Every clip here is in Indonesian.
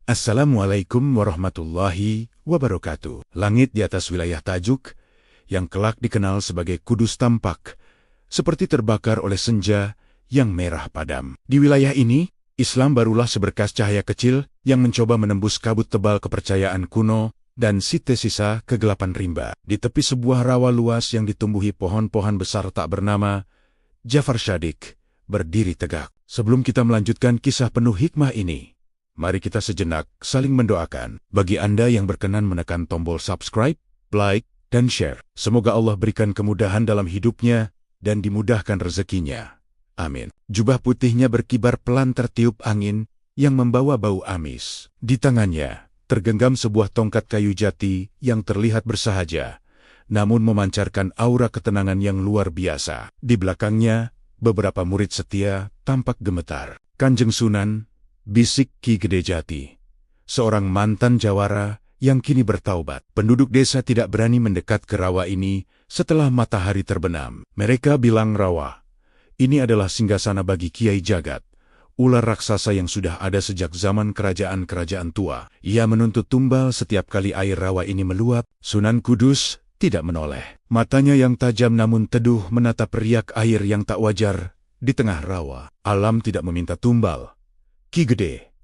Assalamualaikum warahmatullahi wabarakatuh. Langit di atas wilayah Tajuk, yang kelak dikenal sebagai Kudus tampak, seperti terbakar oleh senja yang merah padam. Di wilayah ini, Islam barulah seberkas cahaya kecil yang mencoba menembus kabut tebal kepercayaan kuno dan sisa kegelapan rimba. Di tepi sebuah rawa luas yang ditumbuhi pohon-pohon besar tak bernama, Jafar Shadiq berdiri tegak. Sebelum kita melanjutkan kisah penuh hikmah ini, mari kita sejenak saling mendoakan. Bagi Anda yang berkenan menekan tombol subscribe, like, dan share, semoga Allah berikan kemudahan dalam hidupnya dan dimudahkan rezekinya. Amin. Jubah putihnya berkibar pelan tertiup angin yang membawa bau amis. Di tangannya tergenggam sebuah tongkat kayu jati yang terlihat bersahaja, namun memancarkan aura ketenangan yang luar biasa. Di belakangnya, beberapa murid setia tampak gemetar. Kanjeng Sunan, bisik Ki Gede Jati, seorang mantan jawara yang kini bertaubat. Penduduk desa tidak berani mendekat ke rawa ini setelah matahari terbenam. Mereka bilang rawa ini adalah singgasana bagi Kiai Jagat, ular raksasa yang sudah ada sejak zaman kerajaan-kerajaan tua. Ia menuntut tumbal setiap kali air rawa ini meluap. Sunan Kudus tidak menoleh. Matanya yang tajam namun teduh menatap riak air yang tak wajar di tengah rawa. Alam tidak meminta tumbal, Ki Gede.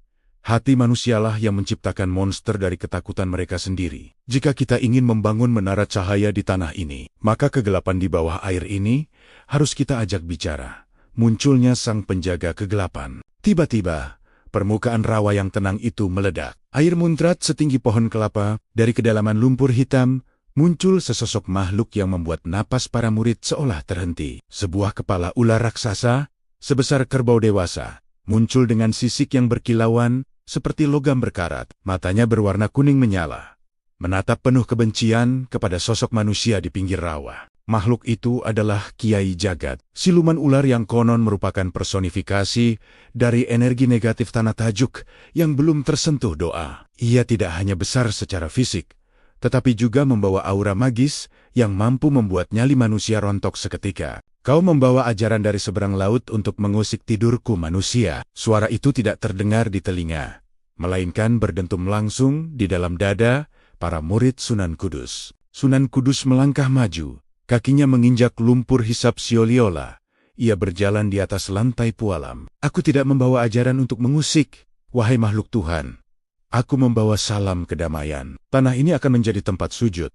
Hati manusialah yang menciptakan monster dari ketakutan mereka sendiri. Jika kita ingin membangun menara cahaya di tanah ini, maka kegelapan di bawah air ini harus kita ajak bicara. Munculnya sang penjaga kegelapan. Tiba-tiba, permukaan rawa yang tenang itu meledak. Air muncrat setinggi pohon kelapa. Dari kedalaman lumpur hitam, muncul sesosok makhluk yang membuat napas para murid seolah terhenti. Sebuah kepala ular raksasa, sebesar kerbau dewasa, muncul dengan sisik yang berkilauan, seperti logam berkarat. Matanya berwarna kuning menyala, menatap penuh kebencian kepada sosok manusia di pinggir rawa. Makhluk itu adalah Kiai Jagat, siluman ular yang konon merupakan personifikasi dari energi negatif tanah Tajuk yang belum tersentuh doa. Ia tidak hanya besar secara fisik, tetapi juga membawa aura magis yang mampu membuat nyali manusia rontok seketika. Kau membawa ajaran dari seberang laut untuk mengusik tidurku manusia. Suara itu tidak terdengar di telinga, melainkan berdentum langsung di dalam dada para murid Sunan Kudus. Sunan Kudus melangkah maju, kakinya menginjak lumpur hisap Sioliola. Ia berjalan di atas lantai pualam. Aku tidak membawa ajaran untuk mengusik, wahai makhluk Tuhan. Aku membawa salam kedamaian. Tanah ini akan menjadi tempat sujud,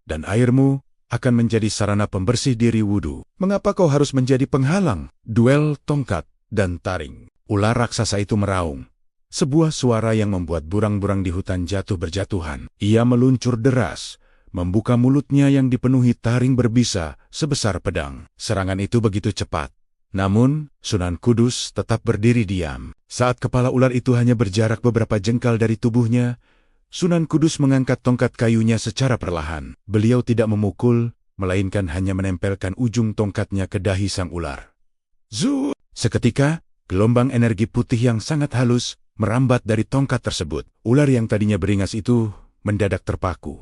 dan airmu akan menjadi sarana pembersih diri wudu. Mengapa kau harus menjadi penghalang? Duel tongkat dan taring. Ular raksasa itu meraung, sebuah suara yang membuat burang-burang di hutan jatuh berjatuhan. Ia meluncur deras, membuka mulutnya yang dipenuhi taring berbisa sebesar pedang. Serangan itu begitu cepat, namun Sunan Kudus tetap berdiri diam. Saat kepala ular itu hanya berjarak beberapa jengkal dari tubuhnya, Sunan Kudus mengangkat tongkat kayunya secara perlahan. Beliau tidak memukul, melainkan hanya menempelkan ujung tongkatnya ke dahi sang ular. Zu! Seketika, gelombang energi putih yang sangat halus merambat dari tongkat tersebut. Ular yang tadinya beringas itu mendadak terpaku.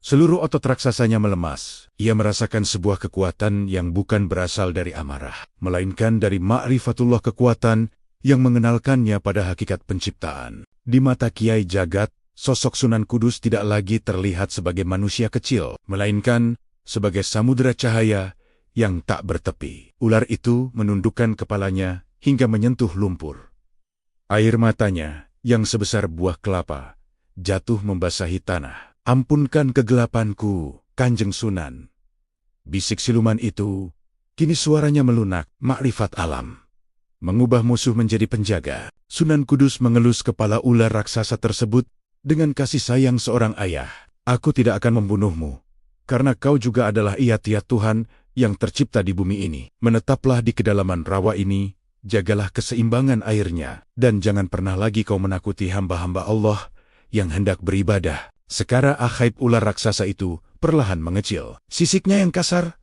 Seluruh otot raksasanya melemas. Ia merasakan sebuah kekuatan yang bukan berasal dari amarah, melainkan dari ma'rifatullah, kekuatan yang mengenalkannya pada hakikat penciptaan. Di mata Kiai Jagat, sosok Sunan Kudus tidak lagi terlihat sebagai manusia kecil, melainkan sebagai samudera cahaya yang tak bertepi. Ular itu menundukkan kepalanya hingga menyentuh lumpur. Air matanya, yang sebesar buah kelapa, jatuh membasahi tanah. Ampunkan kegelapanku, Kanjeng Sunan. Bisik siluman itu, kini suaranya melunak. Makrifat alam mengubah musuh menjadi penjaga. Sunan Kudus mengelus kepala ular raksasa tersebut dengan kasih sayang seorang ayah. Aku tidak akan membunuhmu, karena kau juga adalah iyat-iyat Tuhan yang tercipta di bumi ini. Menetaplah di kedalaman rawa ini, jagalah keseimbangan airnya, dan jangan pernah lagi kau menakuti hamba-hamba Allah yang hendak beribadah. Sekara ajaib ular raksasa itu perlahan mengecil. Sisiknya yang kasar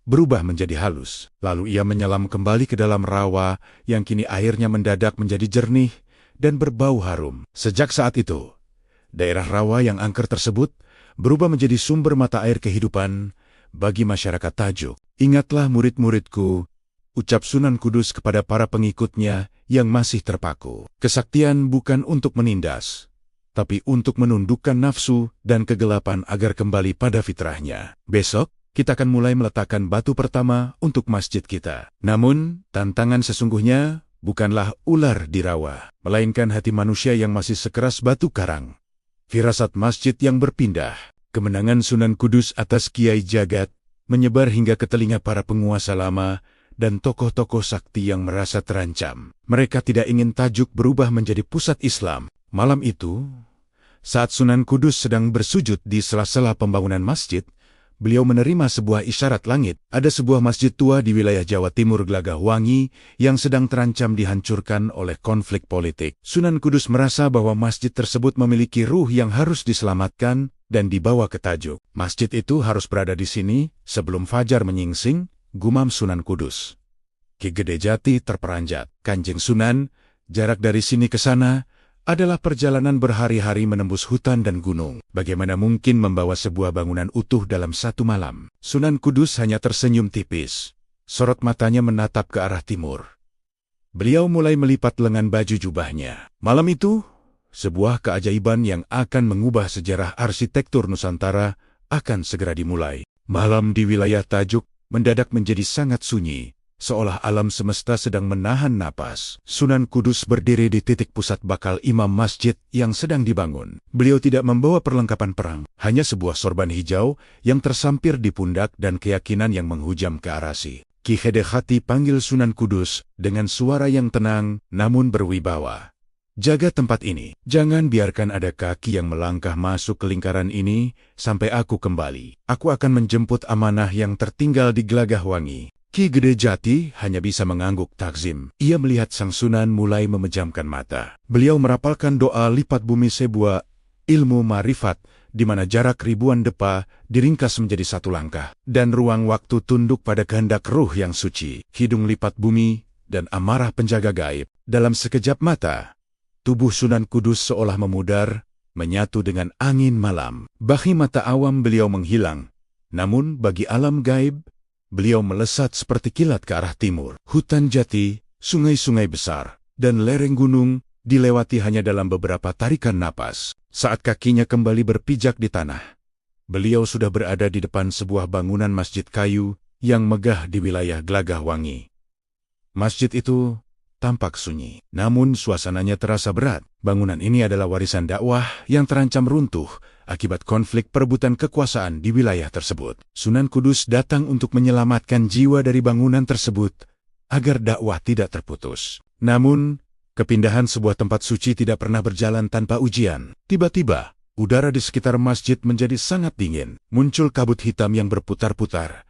berubah menjadi halus. Lalu ia menyelam kembali ke dalam rawa yang kini airnya mendadak menjadi jernih dan berbau harum. Sejak saat itu, daerah rawa yang angker tersebut berubah menjadi sumber mata air kehidupan bagi masyarakat Tajuk. Ingatlah murid-muridku, ucap Sunan Kudus kepada para pengikutnya yang masih terpaku. Kesaktian bukan untuk menindas, tapi untuk menundukkan nafsu dan kegelapan agar kembali pada fitrahnya. Besok, kita akan mulai meletakkan batu pertama untuk masjid kita. Namun, tantangan sesungguhnya bukanlah ular di rawa, melainkan hati manusia yang masih sekeras batu karang. Firasat masjid yang berpindah, kemenangan Sunan Kudus atas Kiai Jagat, menyebar hingga ke telinga para penguasa lama dan tokoh-tokoh sakti yang merasa terancam. Mereka tidak ingin Tajuk berubah menjadi pusat Islam. Malam itu, saat Sunan Kudus sedang bersujud di sela-sela pembangunan masjid, beliau menerima sebuah isyarat langit. Ada sebuah masjid tua di wilayah Jawa Timur Glagahwangi yang sedang terancam dihancurkan oleh konflik politik. Sunan Kudus merasa bahwa masjid tersebut memiliki ruh yang harus diselamatkan dan dibawa ke Tajuk. Masjid itu harus berada di sini sebelum fajar menyingsing, gumam Sunan Kudus. Ki Gede Jati terperanjat. Kanjeng Sunan, jarak dari sini ke sana adalah perjalanan berhari-hari menembus hutan dan gunung. Bagaimana mungkin membawa sebuah bangunan utuh dalam satu malam? Sunan Kudus hanya tersenyum tipis. Sorot matanya menatap ke arah timur. Beliau mulai melipat lengan baju jubahnya. Malam itu, sebuah keajaiban yang akan mengubah sejarah arsitektur Nusantara akan segera dimulai. Malam di wilayah Tajuk mendadak menjadi sangat sunyi, seolah alam semesta sedang menahan napas. Sunan Kudus berdiri di titik pusat bakal imam masjid yang sedang dibangun. Beliau tidak membawa perlengkapan perang, hanya sebuah sorban hijau yang tersampir di pundak dan keyakinan yang menghujam ke arasi. Ki Gede Jati panggil Sunan Kudus dengan suara yang tenang namun berwibawa. Jaga tempat ini. Jangan biarkan ada kaki yang melangkah masuk ke lingkaran ini sampai aku kembali. Aku akan menjemput amanah yang tertinggal di Glagahwangi. Ki Gede Jati hanya bisa mengangguk takzim. Ia melihat sang Sunan mulai memejamkan mata. Beliau merapalkan doa lipat bumi sebuah ilmu marifat, di mana jarak ribuan depa diringkas menjadi satu langkah, dan ruang waktu tunduk pada kehendak ruh yang suci. Hidung lipat bumi dan amarah penjaga gaib. Dalam sekejap mata, tubuh Sunan Kudus seolah memudar, menyatu dengan angin malam. Bagi mata awam beliau menghilang, namun bagi alam gaib, beliau melesat seperti kilat ke arah timur. Hutan jati, sungai-sungai besar, dan lereng gunung dilewati hanya dalam beberapa tarikan napas. Saat kakinya kembali berpijak di tanah, beliau sudah berada di depan sebuah bangunan masjid kayu yang megah di wilayah Glagahwangi. Masjid itu tampak sunyi, namun suasananya terasa berat. Bangunan ini adalah warisan dakwah yang terancam runtuh akibat konflik perebutan kekuasaan di wilayah tersebut. Sunan Kudus datang untuk menyelamatkan jiwa dari bangunan tersebut agar dakwah tidak terputus. Namun, kepindahan sebuah tempat suci tidak pernah berjalan tanpa ujian. Tiba-tiba, udara di sekitar masjid menjadi sangat dingin. Muncul kabut hitam yang berputar-putar,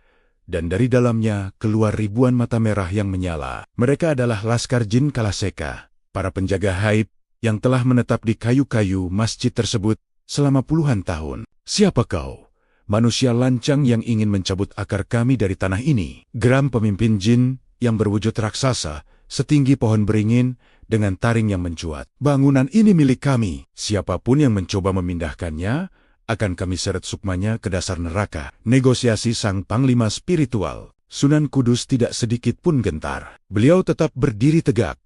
dan dari dalamnya keluar ribuan mata merah yang menyala. Mereka adalah Laskar Jin Kalaseka, para penjaga haib yang telah menetap di kayu-kayu masjid tersebut selama puluhan tahun. Siapa kau? Manusia lancang yang ingin mencabut akar kami dari tanah ini. Geram pemimpin jin yang berwujud raksasa, setinggi pohon beringin dengan taring yang mencuat. Bangunan ini milik kami. Siapapun yang mencoba memindahkannya, akan kami seret sukmanya ke dasar neraka. Negosiasi sang panglima spiritual. Sunan Kudus tidak sedikit pun gentar. Beliau tetap berdiri tegak,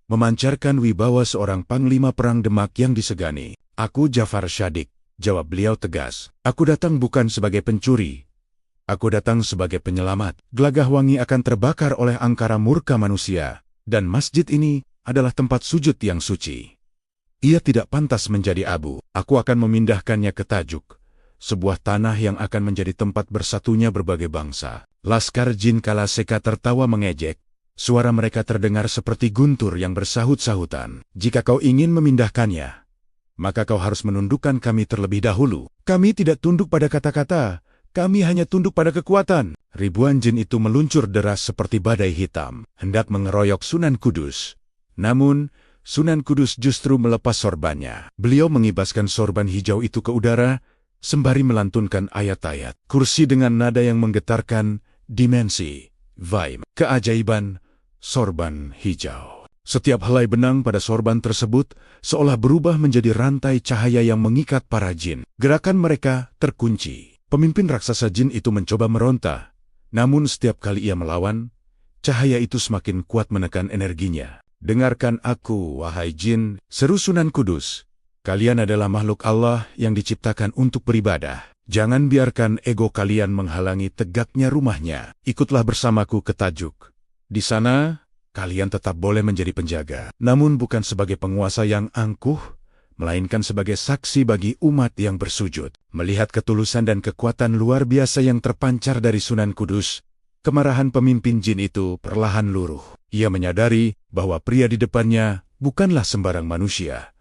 memancarkan wibawa seorang panglima perang Demak yang disegani. Aku Jafar Syadik, jawab beliau tegas. Aku datang bukan sebagai pencuri. Aku datang sebagai penyelamat. Glagahwangi akan terbakar oleh angkara murka manusia, dan masjid ini adalah tempat sujud yang suci. Ia tidak pantas menjadi abu. Aku akan memindahkannya ke Tajuk, sebuah tanah yang akan menjadi tempat bersatunya berbagai bangsa. Laskar Jin Kalaseka tertawa mengejek. Suara mereka terdengar seperti guntur yang bersahut-sahutan. Jika kau ingin memindahkannya, maka kau harus menundukkan kami terlebih dahulu. Kami tidak tunduk pada kata-kata, kami hanya tunduk pada kekuatan. Ribuan jin itu meluncur deras seperti badai hitam, hendak mengeroyok Sunan Kudus. Namun, Sunan Kudus justru melepas sorbannya. Beliau mengibaskan sorban hijau itu ke udara, sembari melantunkan ayat-ayat. Kursi dengan nada yang menggetarkan, dimensi, vibe, keajaiban, sorban hijau. Setiap helai benang pada sorban tersebut seolah berubah menjadi rantai cahaya yang mengikat para jin. Gerakan mereka terkunci. Pemimpin raksasa jin itu mencoba meronta, namun setiap kali ia melawan, cahaya itu semakin kuat menekan energinya. "Dengarkan aku, wahai jin," seru Sunan Kudus. "Kalian adalah makhluk Allah yang diciptakan untuk beribadah. Jangan biarkan ego kalian menghalangi tegaknya rumahnya. Ikutlah bersamaku ke Tajuk. Di sana, kalian tetap boleh menjadi penjaga, namun bukan sebagai penguasa yang angkuh, melainkan sebagai saksi bagi umat yang bersujud." Melihat ketulusan dan kekuatan luar biasa yang terpancar dari Sunan Kudus, kemarahan pemimpin jin itu perlahan luruh. Ia menyadari bahwa pria di depannya bukanlah sembarang manusia,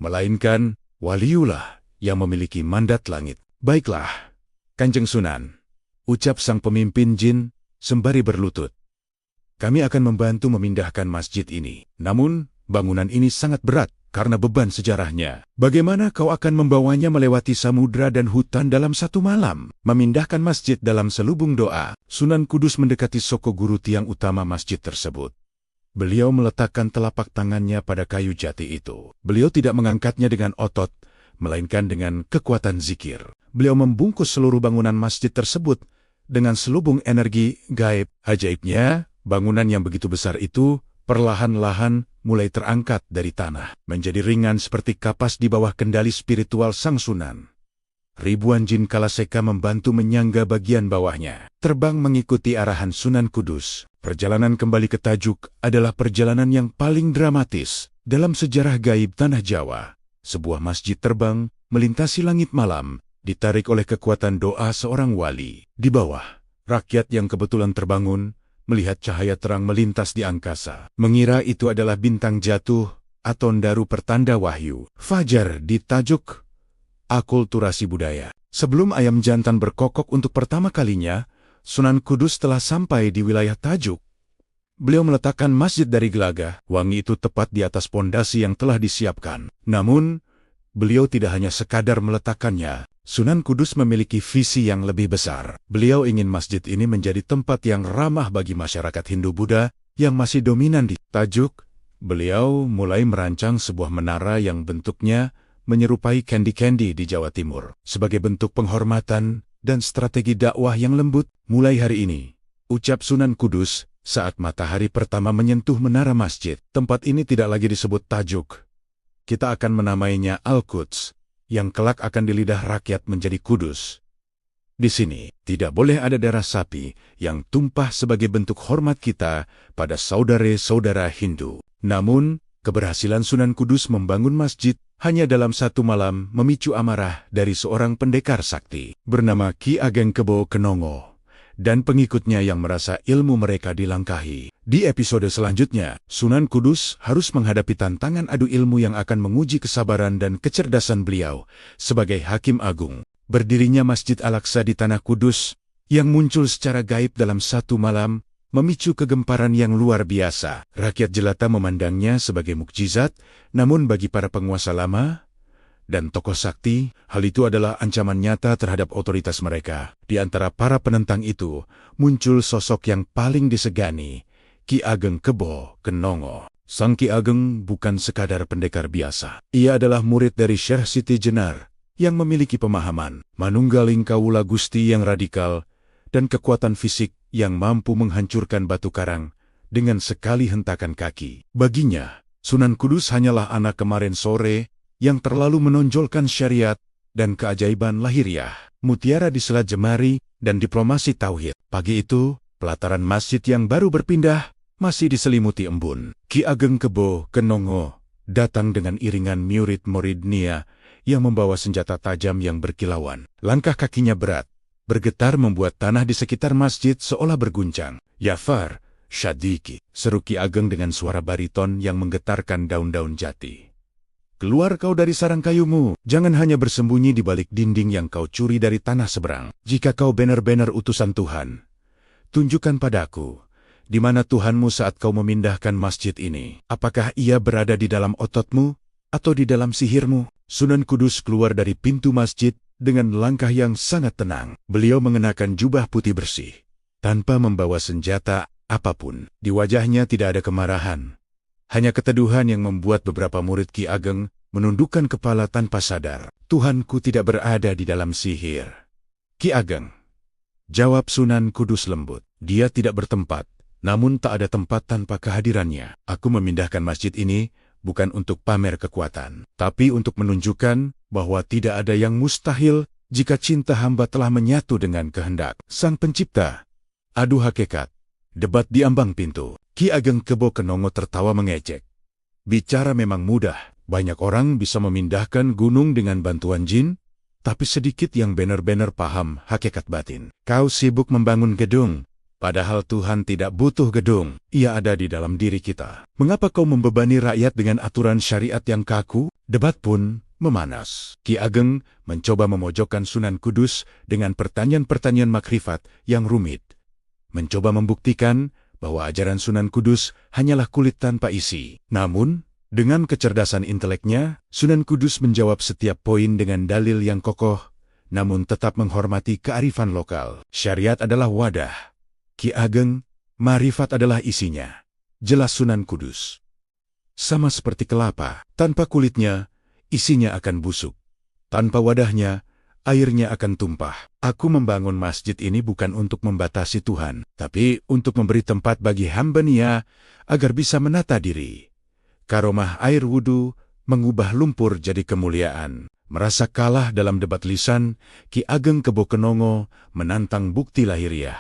melainkan waliullah yang memiliki mandat langit. "Baiklah, Kanjeng Sunan," ucap sang pemimpin jin sembari berlutut. "Kami akan membantu memindahkan masjid ini. Namun, bangunan ini sangat berat karena beban sejarahnya. Bagaimana kau akan membawanya melewati samudra dan hutan dalam satu malam?" Memindahkan masjid dalam selubung doa, Sunan Kudus mendekati Soko Guru tiang utama masjid tersebut. Beliau meletakkan telapak tangannya pada kayu jati itu. Beliau tidak mengangkatnya dengan otot, melainkan dengan kekuatan zikir. Beliau membungkus seluruh bangunan masjid tersebut dengan selubung energi gaib. Ajaibnya, bangunan yang begitu besar itu perlahan-lahan mulai terangkat dari tanah, menjadi ringan seperti kapas di bawah kendali spiritual sang Sunan. Ribuan jin Kalaseka membantu menyangga bagian bawahnya, terbang mengikuti arahan Sunan Kudus. Perjalanan kembali ke Tajuk adalah perjalanan yang paling dramatis dalam sejarah gaib Tanah Jawa. Sebuah masjid terbang melintasi langit malam, ditarik oleh kekuatan doa seorang wali. Di bawah, rakyat yang kebetulan terbangun melihat cahaya terang melintas di angkasa, mengira itu adalah bintang jatuh atau ndaru pertanda wahyu. Fajar di Tajuk. Akulturasi budaya. Sebelum ayam jantan berkokok untuk pertama kalinya, Sunan Kudus telah sampai di wilayah Tajuk. Beliau meletakkan masjid dari gelagah wangi itu tepat di atas pondasi yang telah disiapkan. Namun, beliau tidak hanya sekadar meletakkannya. Sunan Kudus memiliki visi yang lebih besar. Beliau ingin masjid ini menjadi tempat yang ramah bagi masyarakat Hindu-Buddha yang masih dominan di Tajuk. Beliau mulai merancang sebuah menara yang bentuknya menyerupai candi-candi di Jawa Timur. Sebagai bentuk penghormatan dan strategi dakwah yang lembut, "Mulai hari ini," ucap Sunan Kudus saat matahari pertama menyentuh menara masjid. "Tempat ini tidak lagi disebut Tajuk. Kita akan menamainya Al-Quds, yang kelak akan di lidah rakyat menjadi kudus. Di sini tidak boleh ada darah sapi yang tumpah sebagai bentuk hormat kita pada saudara-saudara Hindu." Namun, keberhasilan Sunan Kudus membangun masjid hanya dalam satu malam memicu amarah dari seorang pendekar sakti bernama Ki Ageng Kebo Kenongo dan pengikutnya yang merasa ilmu mereka dilangkahi. Di episode selanjutnya, Sunan Kudus harus menghadapi tantangan adu ilmu yang akan menguji kesabaran dan kecerdasan beliau sebagai Hakim Agung. Berdirinya Masjid Al-Aqsa di Tanah Kudus yang muncul secara gaib dalam satu malam memicu kegemparan yang luar biasa. Rakyat jelata memandangnya sebagai mukjizat, namun bagi para penguasa lama dan tokoh sakti, hal itu adalah ancaman nyata terhadap otoritas mereka. Di antara para penentang itu, muncul sosok yang paling disegani, Ki Ageng Kebo Kenongo. Sang Ki Ageng bukan sekadar pendekar biasa. Ia adalah murid dari Syekh Siti Jenar yang memiliki pemahaman manunggaling kawula Gusti yang radikal dan kekuatan fisik yang mampu menghancurkan batu karang dengan sekali hentakan kaki. Baginya, Sunan Kudus hanyalah anak kemarin sore yang terlalu menonjolkan syariat dan keajaiban lahiriah, mutiara di Selat Jemari, dan diplomasi tauhid. Pagi itu, pelataran masjid yang baru berpindah masih diselimuti embun. Ki Ageng Kebo Kenongo datang dengan iringan murid-murid Nia yang membawa senjata tajam yang berkilauan. Langkah kakinya berat, bergetar membuat tanah di sekitar masjid seolah berguncang. "Jafar, Syadiki," seru Ki Ageng dengan suara bariton yang menggetarkan daun-daun jati. "Keluar kau dari sarang kayumu, jangan hanya bersembunyi di balik dinding yang kau curi dari tanah seberang. Jika kau benar-benar utusan Tuhan, tunjukkan padaku, di mana Tuhanmu saat kau memindahkan masjid ini? Apakah ia berada di dalam ototmu atau di dalam sihirmu?" Sunan Kudus keluar dari pintu masjid dengan langkah yang sangat tenang. Beliau mengenakan jubah putih bersih, tanpa membawa senjata apapun. Di wajahnya tidak ada kemarahan, hanya keteduhan yang membuat beberapa murid Ki Ageng menundukkan kepala tanpa sadar. "Tuhanku tidak berada di dalam sihir, Ki Ageng," jawab Sunan Kudus lembut. "Dia tidak bertempat namun tak ada tempat tanpa kehadirannya. Aku memindahkan masjid ini bukan untuk pamer kekuatan, tapi untuk menunjukkan bahwa tidak ada yang mustahil jika cinta hamba telah menyatu dengan kehendak Sang Pencipta. Adu hakikat. Debat di ambang pintu. Ki Ageng Kebo Kenongo tertawa mengejek. Bicara memang mudah. Banyak orang bisa memindahkan gunung dengan bantuan jin, tapi sedikit yang benar-benar paham hakikat batin. Kau sibuk membangun gedung, padahal Tuhan tidak butuh gedung. Ia ada di dalam diri kita. Mengapa kau membebani rakyat dengan aturan syariat yang kaku? Debat pun memanas. Ki Ageng mencoba memojokkan Sunan Kudus dengan pertanyaan-pertanyaan makrifat yang rumit. Mencoba membuktikan bahwa ajaran Sunan Kudus hanyalah kulit tanpa isi. Namun, dengan kecerdasan inteleknya, Sunan Kudus menjawab setiap poin dengan dalil yang kokoh, namun tetap menghormati kearifan lokal. Syariat adalah wadah. Ki Ageng, marifat adalah isinya. Jelas Sunan Kudus. Sama seperti kelapa, tanpa kulitnya, isinya akan busuk. Tanpa wadahnya, airnya akan tumpah. Aku membangun masjid ini bukan untuk membatasi Tuhan, tapi untuk memberi tempat bagi hamba-Nya agar bisa menata diri. Karomah air wudhu mengubah lumpur jadi kemuliaan. Merasa kalah dalam debat lisan, Ki Ageng Kebo Kenongo menantang bukti lahiriah.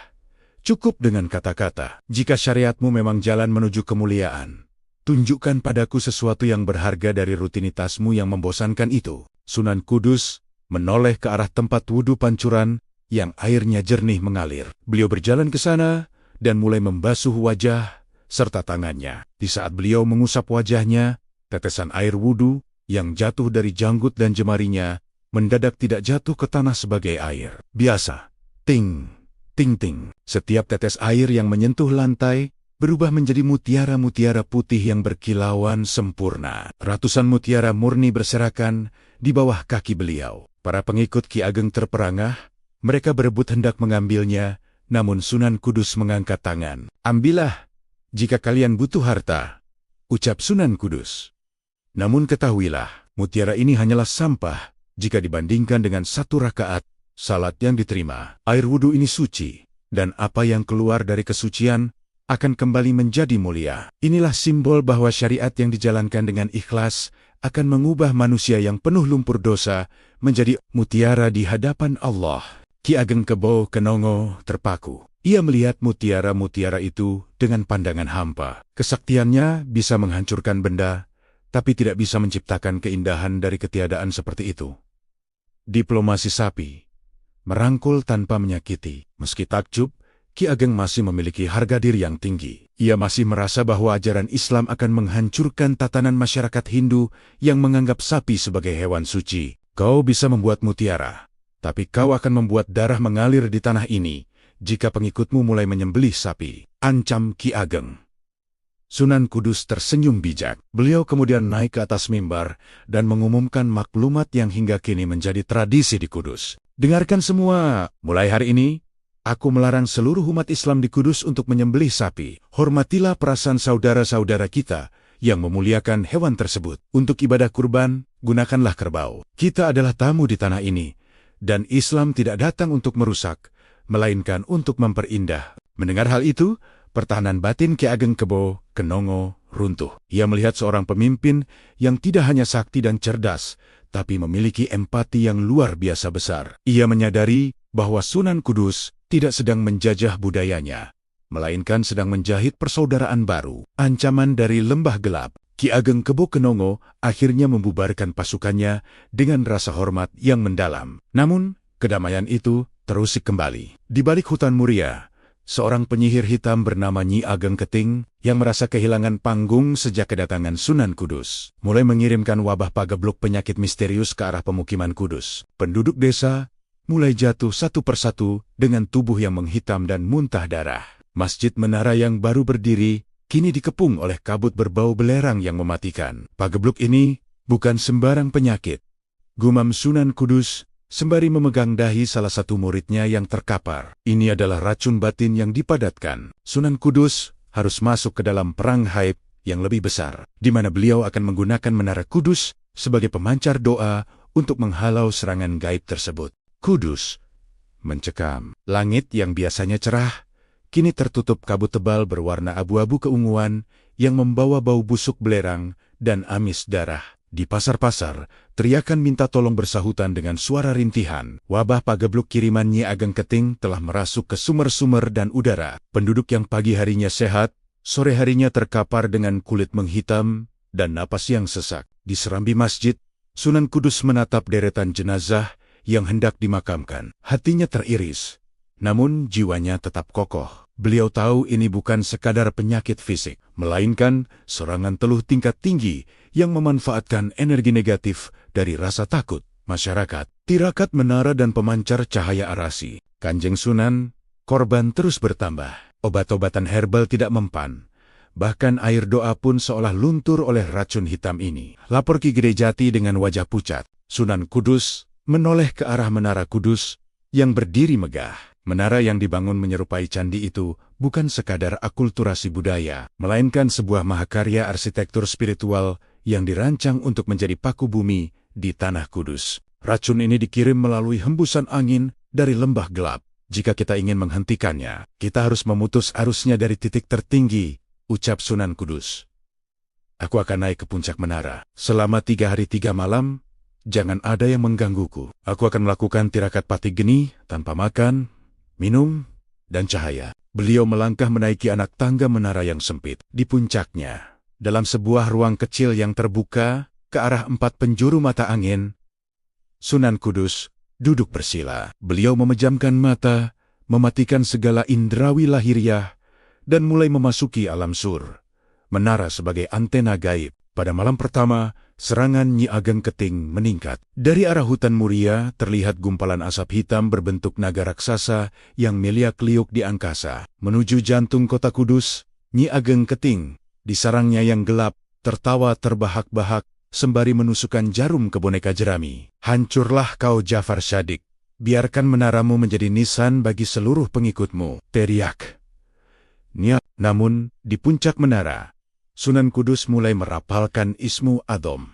Cukup dengan kata-kata, jika syariatmu memang jalan menuju kemuliaan, tunjukkan padaku sesuatu yang berharga dari rutinitasmu yang membosankan itu. Sunan Kudus menoleh ke arah tempat wudhu pancuran yang airnya jernih mengalir. Beliau berjalan ke sana dan mulai membasuh wajah serta tangannya. Di saat beliau mengusap wajahnya, tetesan air wudhu yang jatuh dari janggut dan jemarinya mendadak tidak jatuh ke tanah sebagai air biasa. Ting, ting, ting. Setiap tetes air yang menyentuh lantai berubah menjadi mutiara-mutiara putih yang berkilauan sempurna. Ratusan mutiara murni berserakan di bawah kaki beliau. Para pengikut Ki Ageng terperangah, mereka berebut hendak mengambilnya, namun Sunan Kudus mengangkat tangan. Ambillah, jika kalian butuh harta, ucap Sunan Kudus. Namun ketahuilah, mutiara ini hanyalah sampah jika dibandingkan dengan 1 rakaat salat yang diterima. Air wudhu ini suci, dan apa yang keluar dari kesucian akan kembali menjadi mulia. Inilah simbol bahwa syariat yang dijalankan dengan ikhlas akan mengubah manusia yang penuh lumpur dosa menjadi mutiara di hadapan Allah. Ki Ageng Kebo Kenongo terpaku. Ia melihat mutiara-mutiara itu dengan pandangan hampa. Kesaktiannya bisa menghancurkan benda, tapi tidak bisa menciptakan keindahan dari ketiadaan seperti itu. Diplomasi sapi, merangkul tanpa menyakiti. Meski takjub, Ki Ageng masih memiliki harga diri yang tinggi. Ia masih merasa bahwa ajaran Islam akan menghancurkan tatanan masyarakat Hindu yang menganggap sapi sebagai hewan suci. Kau bisa membuat mutiara, tapi kau akan membuat darah mengalir di tanah ini jika pengikutmu mulai menyembelih sapi, ancam Ki Ageng. Sunan Kudus tersenyum bijak. Beliau kemudian naik ke atas mimbar dan mengumumkan maklumat yang hingga kini menjadi tradisi di Kudus. Dengarkan semua, mulai hari ini, aku melarang seluruh umat Islam di Kudus untuk menyembelih sapi. Hormatilah perasaan saudara-saudara kita yang memuliakan hewan tersebut. Untuk ibadah kurban, gunakanlah kerbau. Kita adalah tamu di tanah ini, dan Islam tidak datang untuk merusak, melainkan untuk memperindah. Mendengar hal itu, pertahanan batin Ki Ageng Kebo Kenongo runtuh. Ia melihat seorang pemimpin yang tidak hanya sakti dan cerdas, tapi memiliki empati yang luar biasa besar. Ia menyadari bahwa Sunan Kudus tidak sedang menjajah budayanya, melainkan sedang menjahit persaudaraan baru. Ancaman dari lembah gelap. Ki Ageng Kebo Kenongo akhirnya membubarkan pasukannya dengan rasa hormat yang mendalam. Namun, kedamaian itu terusik kembali. Di balik hutan muria, seorang penyihir hitam bernama Nyi Ageng Keting yang merasa kehilangan panggung sejak kedatangan Sunan Kudus, mulai mengirimkan wabah pagebluk penyakit misterius ke arah pemukiman Kudus. Penduduk desa mulai jatuh satu persatu dengan tubuh yang menghitam dan muntah darah. Masjid menara yang baru berdiri kini dikepung oleh kabut berbau belerang yang mematikan. Pagebluk ini bukan sembarang penyakit, gumam Sunan Kudus sembari memegang dahi salah satu muridnya yang terkapar. Ini adalah racun batin yang dipadatkan. Sunan Kudus harus masuk ke dalam perang haib yang lebih besar, di mana beliau akan menggunakan menara Kudus sebagai pemancar doa untuk menghalau serangan gaib tersebut. Kudus mencekam. Langit yang biasanya cerah, kini tertutup kabut tebal berwarna abu-abu keunguan yang membawa bau busuk belerang dan amis darah. Di pasar-pasar, teriakan minta tolong bersahutan dengan suara rintihan. Wabah pagebluk kiriman Nyi Ageng Keting telah merasuk ke sumber-sumber dan udara. Penduduk yang pagi harinya sehat, sore harinya terkapar dengan kulit menghitam dan napas yang sesak. Di serambi masjid, Sunan Kudus menatap deretan jenazah yang hendak dimakamkan. Hatinya teriris, namun jiwanya tetap kokoh. Beliau tahu ini bukan sekadar penyakit fisik, melainkan serangan teluh tingkat tinggi yang memanfaatkan energi negatif dari rasa takut masyarakat. Tirakat menara dan pemancar cahaya arasi. Kanjeng Sunan, korban terus bertambah. Obat-obatan herbal tidak mempan. Bahkan air doa pun seolah luntur oleh racun hitam ini. Lapor Ki Gede Jati dengan wajah pucat. Sunan Kudus menoleh ke arah Menara Kudus yang berdiri megah. Menara yang dibangun menyerupai candi itu bukan sekadar akulturasi budaya, melainkan sebuah mahakarya arsitektur spiritual yang dirancang untuk menjadi paku bumi di Tanah Kudus. Racun ini dikirim melalui hembusan angin dari lembah gelap. Jika kita ingin menghentikannya, kita harus memutus arusnya dari titik tertinggi, ucap Sunan Kudus. Aku akan naik ke puncak menara. Selama 3 hari 3 malam, jangan ada yang menggangguku. Aku akan melakukan tirakat pati geni tanpa makan, minum, dan cahaya. Beliau melangkah menaiki anak tangga menara yang sempit. Di puncaknya, dalam sebuah ruang kecil yang terbuka ke arah 4 penjuru mata angin, Sunan Kudus duduk bersila. Beliau memejamkan mata, mematikan segala indrawi lahiriah, dan mulai memasuki alam sur. Menara sebagai antena gaib. Pada malam pertama, serangan Nyi Ageng Keting meningkat. Dari arah hutan muria terlihat gumpalan asap hitam berbentuk naga raksasa yang meliak-liuk di angkasa. Menuju jantung kota Kudus, Nyi Ageng Keting, di sarangnya yang gelap, tertawa terbahak-bahak sembari menusukkan jarum ke boneka jerami. Hancurlah kau Jafar Syadik, biarkan menaramu menjadi nisan bagi seluruh pengikutmu, teriak. Namun, di puncak menara, Sunan Kudus mulai merapalkan Ismu Adom.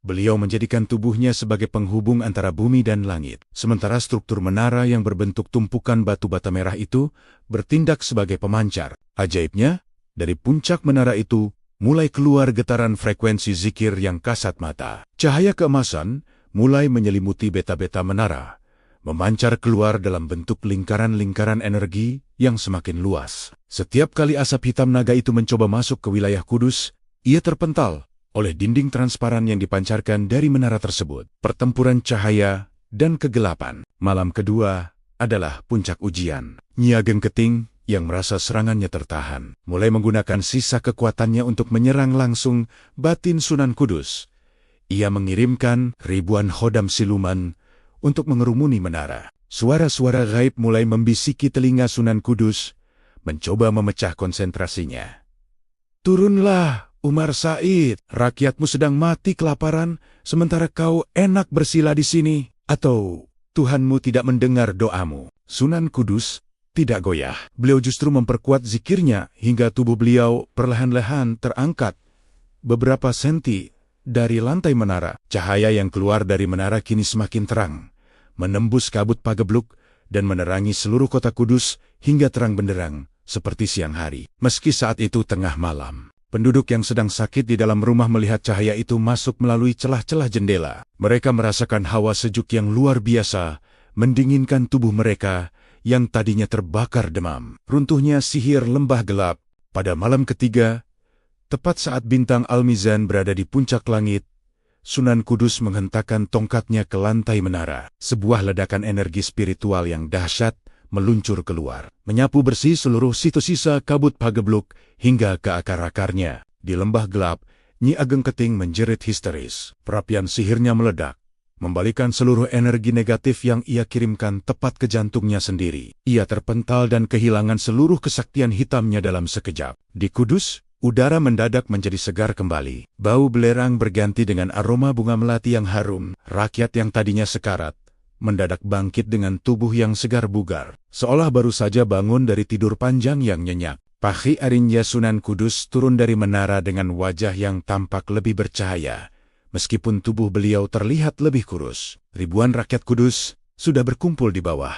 Beliau menjadikan tubuhnya sebagai penghubung antara bumi dan langit, sementara struktur menara yang berbentuk tumpukan batu bata merah itu bertindak sebagai pemancar. Ajaibnya, dari puncak menara itu mulai keluar getaran frekuensi zikir yang kasat mata. Cahaya keemasan mulai menyelimuti beta-beta menara, memancar keluar dalam bentuk lingkaran-lingkaran energi yang semakin luas. Setiap kali asap hitam naga itu mencoba masuk ke wilayah Kudus, ia terpental oleh dinding transparan yang dipancarkan dari menara tersebut. Pertempuran cahaya dan kegelapan. Malam kedua adalah puncak ujian. Nyi Ageng Keting yang merasa serangannya tertahan, mulai menggunakan sisa kekuatannya untuk menyerang langsung batin Sunan Kudus. Ia mengirimkan ribuan khodam siluman untuk mengerumuni menara. Suara-suara gaib mulai membisiki telinga Sunan Kudus, mencoba memecah konsentrasinya. Turunlah, Umar Said, rakyatmu sedang mati kelaparan, sementara kau enak bersila di sini. Atau Tuhanmu tidak mendengar doamu. Sunan Kudus tidak goyah. Beliau justru memperkuat zikirnya hingga tubuh beliau perlahan-lahan terangkat beberapa senti dari lantai menara. Cahaya yang keluar dari menara kini semakin terang, menembus kabut pagebluk dan menerangi seluruh kota Kudus hingga terang benderang seperti siang hari. Meski saat itu tengah malam, penduduk yang sedang sakit di dalam rumah melihat cahaya itu masuk melalui celah-celah jendela. Mereka merasakan hawa sejuk yang luar biasa, mendinginkan tubuh mereka yang tadinya terbakar demam. Runtuhnya sihir lembah gelap. Pada malam ketiga, tepat saat bintang Al-Mizan berada di puncak langit, Sunan Kudus menghentakkan tongkatnya ke lantai menara. Sebuah ledakan energi spiritual yang dahsyat meluncur keluar, menyapu bersih seluruh sisa-sisa kabut pagebluk hingga ke akar-akarnya. Di lembah gelap, Nyi Ageng Keting menjerit histeris. Perapian sihirnya meledak, membalikan seluruh energi negatif yang ia kirimkan tepat ke jantungnya sendiri. Ia terpental dan kehilangan seluruh kesaktian hitamnya dalam sekejap. Di Kudus, udara mendadak menjadi segar kembali. Bau belerang berganti dengan aroma bunga melati yang harum. Rakyat yang tadinya sekarat mendadak bangkit dengan tubuh yang segar bugar, seolah baru saja bangun dari tidur panjang yang nyenyak. Pakhi Arinja Sunan Kudus turun dari menara dengan wajah yang tampak lebih bercahaya, meskipun tubuh beliau terlihat lebih kurus. Ribuan rakyat Kudus sudah berkumpul di bawah,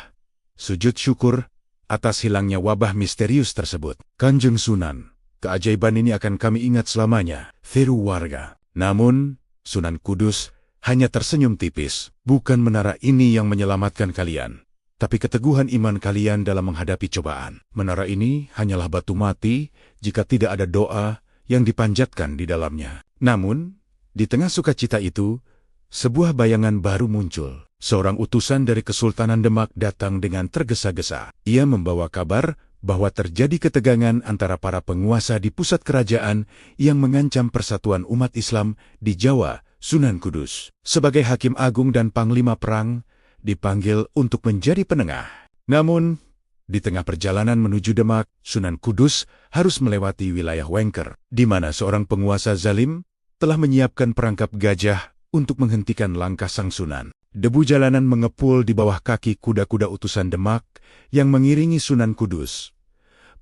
sujud syukur atas hilangnya wabah misterius tersebut. Kanjeng Sunan, keajaiban ini akan kami ingat selamanya, seru warga. Namun, Sunan Kudus hanya tersenyum tipis. Bukan menara ini yang menyelamatkan kalian, tapi keteguhan iman kalian dalam menghadapi cobaan. Menara ini hanyalah batu mati jika tidak ada doa yang dipanjatkan di dalamnya. Namun, di tengah sukacita itu, sebuah bayangan baru muncul. Seorang utusan dari Kesultanan Demak datang dengan tergesa-gesa. Ia membawa kabar bahwa terjadi ketegangan antara para penguasa di pusat kerajaan yang mengancam persatuan umat Islam di Jawa. Sunan Kudus, sebagai Hakim Agung dan Panglima Perang, dipanggil untuk menjadi penengah. Namun, di tengah perjalanan menuju Demak, Sunan Kudus harus melewati wilayah Wengker, di mana seorang penguasa zalim telah menyiapkan perangkap gajah untuk menghentikan langkah sang Sunan. Debu jalanan mengepul di bawah kaki kuda-kuda utusan Demak yang mengiringi Sunan Kudus.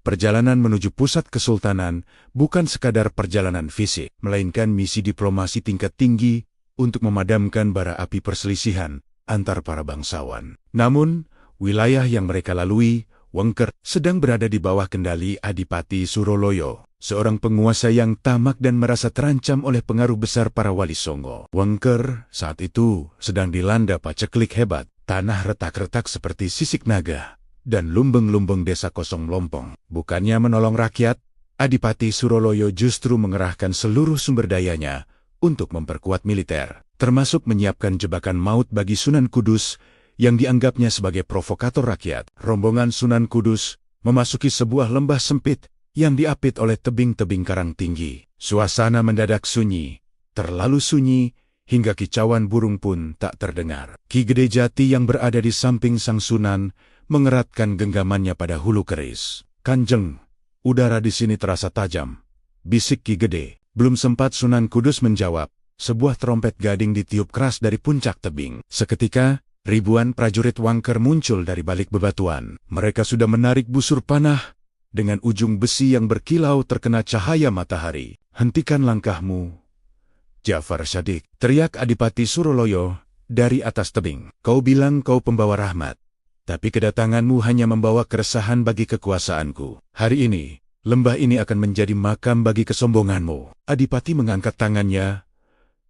Perjalanan menuju pusat kesultanan bukan sekadar perjalanan fisik, melainkan misi diplomasi tingkat tinggi untuk memadamkan bara api perselisihan antar para bangsawan. Namun, wilayah yang mereka lalui, Wengker, sedang berada di bawah kendali Adipati Suroloyo, seorang penguasa yang tamak dan merasa terancam oleh pengaruh besar para wali Songo. Wengker saat itu sedang dilanda paceklik hebat, tanah retak-retak seperti sisik naga, dan lumbeng-lumbeng desa kosong melompong. Bukannya menolong rakyat, Adipati Suroloyo justru mengerahkan seluruh sumber dayanya untuk memperkuat militer, termasuk menyiapkan jebakan maut bagi Sunan Kudus yang dianggapnya sebagai provokator rakyat. Rombongan Sunan Kudus memasuki sebuah lembah sempit yang diapit oleh tebing-tebing karang tinggi. Suasana mendadak sunyi, terlalu sunyi hingga kicauan burung pun tak terdengar. Ki Gede Jati yang berada di samping sang Sunan mengeratkan genggamannya pada hulu keris. "Kanjeng, udara di sini terasa tajam," bisik Ki Gede. Belum sempat Sunan Kudus menjawab, sebuah trompet gading ditiup keras dari puncak tebing. Seketika, ribuan prajurit Wengker muncul dari balik bebatuan. Mereka sudah menarik busur panah dengan ujung besi yang berkilau terkena cahaya matahari. "Hentikan langkahmu, Jafar Syadik," teriak Adipati Suroloyo dari atas tebing. "Kau bilang kau pembawa rahmat, tapi kedatanganmu hanya membawa keresahan bagi kekuasaanku. Hari ini, lembah ini akan menjadi makam bagi kesombonganmu." Adipati mengangkat tangannya,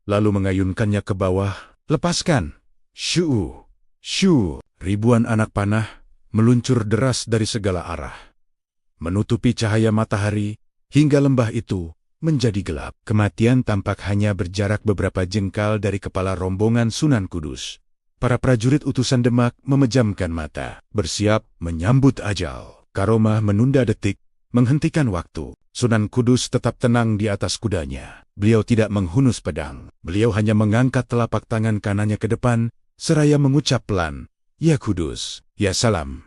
lalu mengayunkannya ke bawah. "Lepaskan!" Shuu, shuu, ribuan anak panah meluncur deras dari segala arah, menutupi cahaya matahari hingga lembah itu menjadi gelap. Kematian tampak hanya berjarak beberapa jengkal dari kepala rombongan Sunan Kudus. Para prajurit utusan Demak memejamkan mata, bersiap menyambut ajal. Karomah menunda detik, menghentikan waktu. Sunan Kudus tetap tenang di atas kudanya. Beliau tidak menghunus pedang. Beliau hanya mengangkat telapak tangan kanannya ke depan, seraya mengucap pelan, "Ya Kudus, ya salam."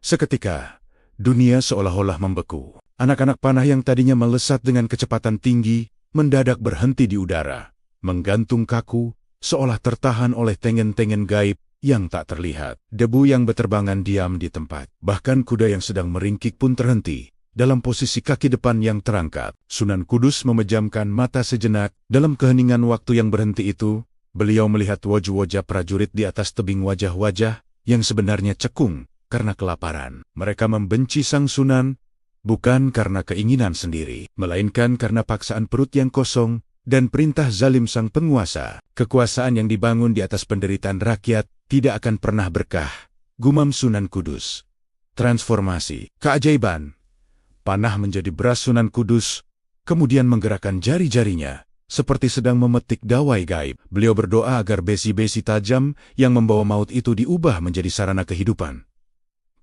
Seketika, dunia seolah-olah membeku. Anak-anak panah yang tadinya melesat dengan kecepatan tinggi, mendadak berhenti di udara, menggantung kaku, seolah tertahan oleh tengen-tengen gaib yang tak terlihat. Debu yang berterbangan diam di tempat. Bahkan kuda yang sedang meringkik pun terhenti, dalam posisi kaki depan yang terangkat. Sunan Kudus memejamkan mata sejenak. Dalam keheningan waktu yang berhenti itu, beliau melihat wajah-wajah prajurit di atas tebing, wajah-wajah yang sebenarnya cekung karena kelaparan. Mereka membenci sang Sunan, bukan karena keinginan sendiri, melainkan karena paksaan perut yang kosong dan perintah zalim sang penguasa. Kekuasaan yang dibangun di atas penderitaan rakyat tidak akan pernah berkah, gumam Sunan Kudus. Transformasi, keajaiban. Panah menjadi beras Sunan Kudus, kemudian menggerakkan jari-jarinya, seperti sedang memetik dawai gaib. Beliau berdoa agar besi-besi tajam yang membawa maut itu diubah menjadi sarana kehidupan.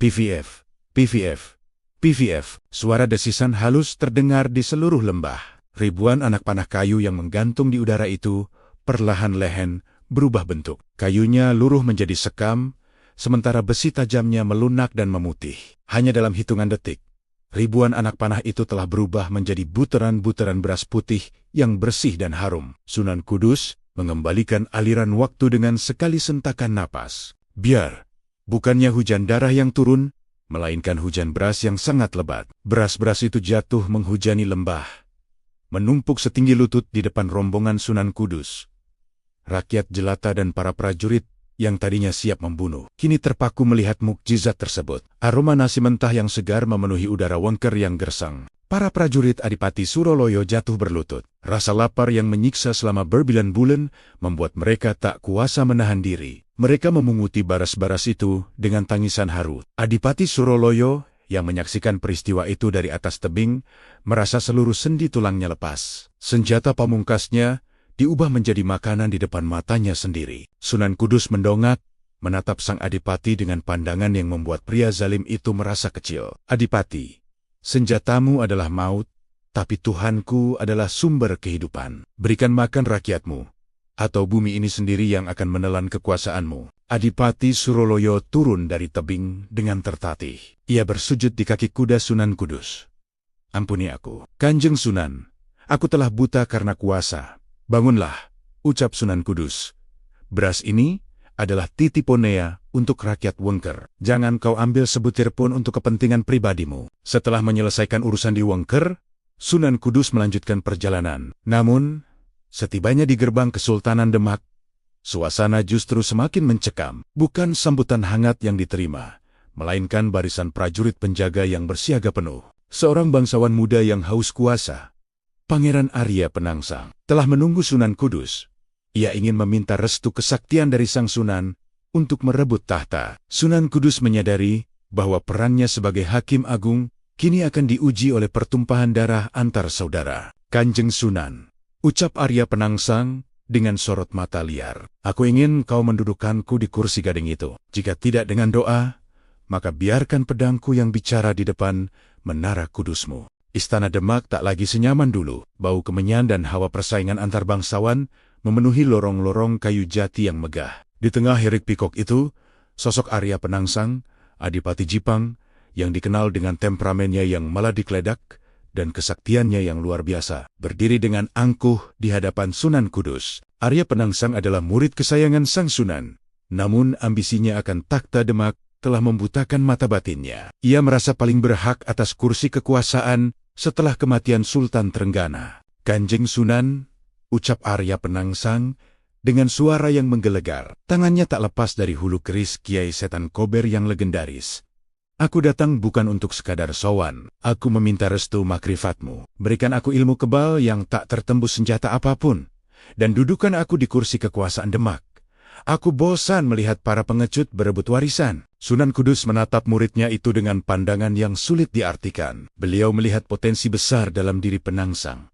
PVF, PVF, PVF. Suara desisan halus terdengar di seluruh lembah. Ribuan anak panah kayu yang menggantung di udara itu perlahan-lahan berubah bentuk. Kayunya luruh menjadi sekam, sementara besi tajamnya melunak dan memutih. Hanya dalam hitungan detik, ribuan anak panah itu telah berubah menjadi butiran-butiran beras putih yang bersih dan harum. Sunan Kudus mengembalikan aliran waktu dengan sekali sentakan napas. Biar, bukannya hujan darah yang turun, melainkan hujan beras yang sangat lebat. Beras-beras itu jatuh menghujani lembah, menumpuk setinggi lutut di depan rombongan Sunan Kudus. Rakyat jelata dan para prajurit yang tadinya siap membunuh, kini terpaku melihat mukjizat tersebut. Aroma nasi mentah yang segar memenuhi udara Wengker yang gersang. Para prajurit Adipati Suroloyo jatuh berlutut. Rasa lapar yang menyiksa selama berbulan-bulan membuat mereka tak kuasa menahan diri. Mereka memunguti baras-baras itu dengan tangisan haru. Adipati Suroloyo yang menyaksikan peristiwa itu dari atas tebing merasa seluruh sendi tulangnya lepas. Senjata pamungkasnya diubah menjadi makanan di depan matanya sendiri. Sunan Kudus mendongak, menatap sang Adipati dengan pandangan yang membuat pria zalim itu merasa kecil. Adipati, senjatamu adalah maut, tapi Tuhanku adalah sumber kehidupan. Berikan makan rakyatmu, atau bumi ini sendiri yang akan menelan kekuasaanmu. Adipati Suroloyo turun dari tebing dengan tertatih. Ia bersujud di kaki kuda Sunan Kudus. Ampuni aku, Kanjeng Sunan, aku telah buta karena kuasa. Bangunlah, ucap Sunan Kudus. Beras ini adalah titiponea untuk rakyat Wengker. Jangan kau ambil sebutir pun untuk kepentingan pribadimu. Setelah menyelesaikan urusan di Wengker, Sunan Kudus melanjutkan perjalanan. Namun, setibanya di gerbang Kesultanan Demak, suasana justru semakin mencekam. Bukan sambutan hangat yang diterima, melainkan barisan prajurit penjaga yang bersiaga penuh. Seorang bangsawan muda yang haus kuasa, Pangeran Arya Penangsang, telah menunggu Sunan Kudus. Ia ingin meminta restu kesaktian dari sang Sunan untuk merebut tahta. Sunan Kudus menyadari bahwa perannya sebagai Hakim Agung kini akan diuji oleh pertumpahan darah antar saudara. Kanjeng Sunan, ucap Arya Penangsang dengan sorot mata liar. Aku ingin kau mendudukkanku di kursi gading itu. Jika tidak dengan doa, maka biarkan pedangku yang bicara di depan menara kudusmu. Istana Demak tak lagi senyaman dulu. Bau kemenyan dan hawa persaingan antar bangsawan memenuhi lorong-lorong kayu jati yang megah. Di tengah hiruk pikuk itu, sosok Arya Penangsang, Adipati Jipang, yang dikenal dengan temperamennya yang meladikledak dan kesaktiannya yang luar biasa, berdiri dengan angkuh di hadapan Sunan Kudus. Arya Penangsang adalah murid kesayangan sang Sunan. Namun ambisinya akan takhta Demak telah membutakan mata batinnya. Ia merasa paling berhak atas kursi kekuasaan setelah kematian Sultan Trenggana. Kanjeng Sunan, ucap Arya Penangsang dengan suara yang menggelegar. Tangannya tak lepas dari hulu keris Kiai Setan Kober yang legendaris. Aku datang bukan untuk sekadar sowan. Aku meminta restu makrifatmu. Berikan aku ilmu kebal yang tak tertembus senjata apapun, dan dudukan aku di kursi kekuasaan Demak. Aku bosan melihat para pengecut berebut warisan. Sunan Kudus menatap muridnya itu dengan pandangan yang sulit diartikan. Beliau melihat potensi besar dalam diri Penangsang.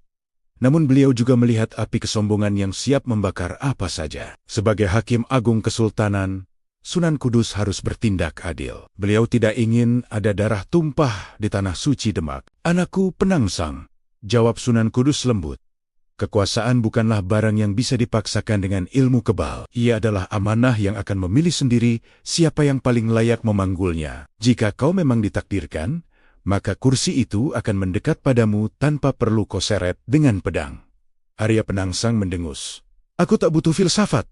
Namun beliau juga melihat api kesombongan yang siap membakar apa saja. Sebagai Hakim Agung Kesultanan, Sunan Kudus harus bertindak adil. Beliau tidak ingin ada darah tumpah di tanah suci Demak. Anakku Penangsang, jawab Sunan Kudus lembut. Kekuasaan bukanlah barang yang bisa dipaksakan dengan ilmu kebal. Ia adalah amanah yang akan memilih sendiri siapa yang paling layak memanggulnya. Jika kau memang ditakdirkan, maka kursi itu akan mendekat padamu tanpa perlu kau seret dengan pedang. Arya Penangsang mendengus. Aku tak butuh filsafat.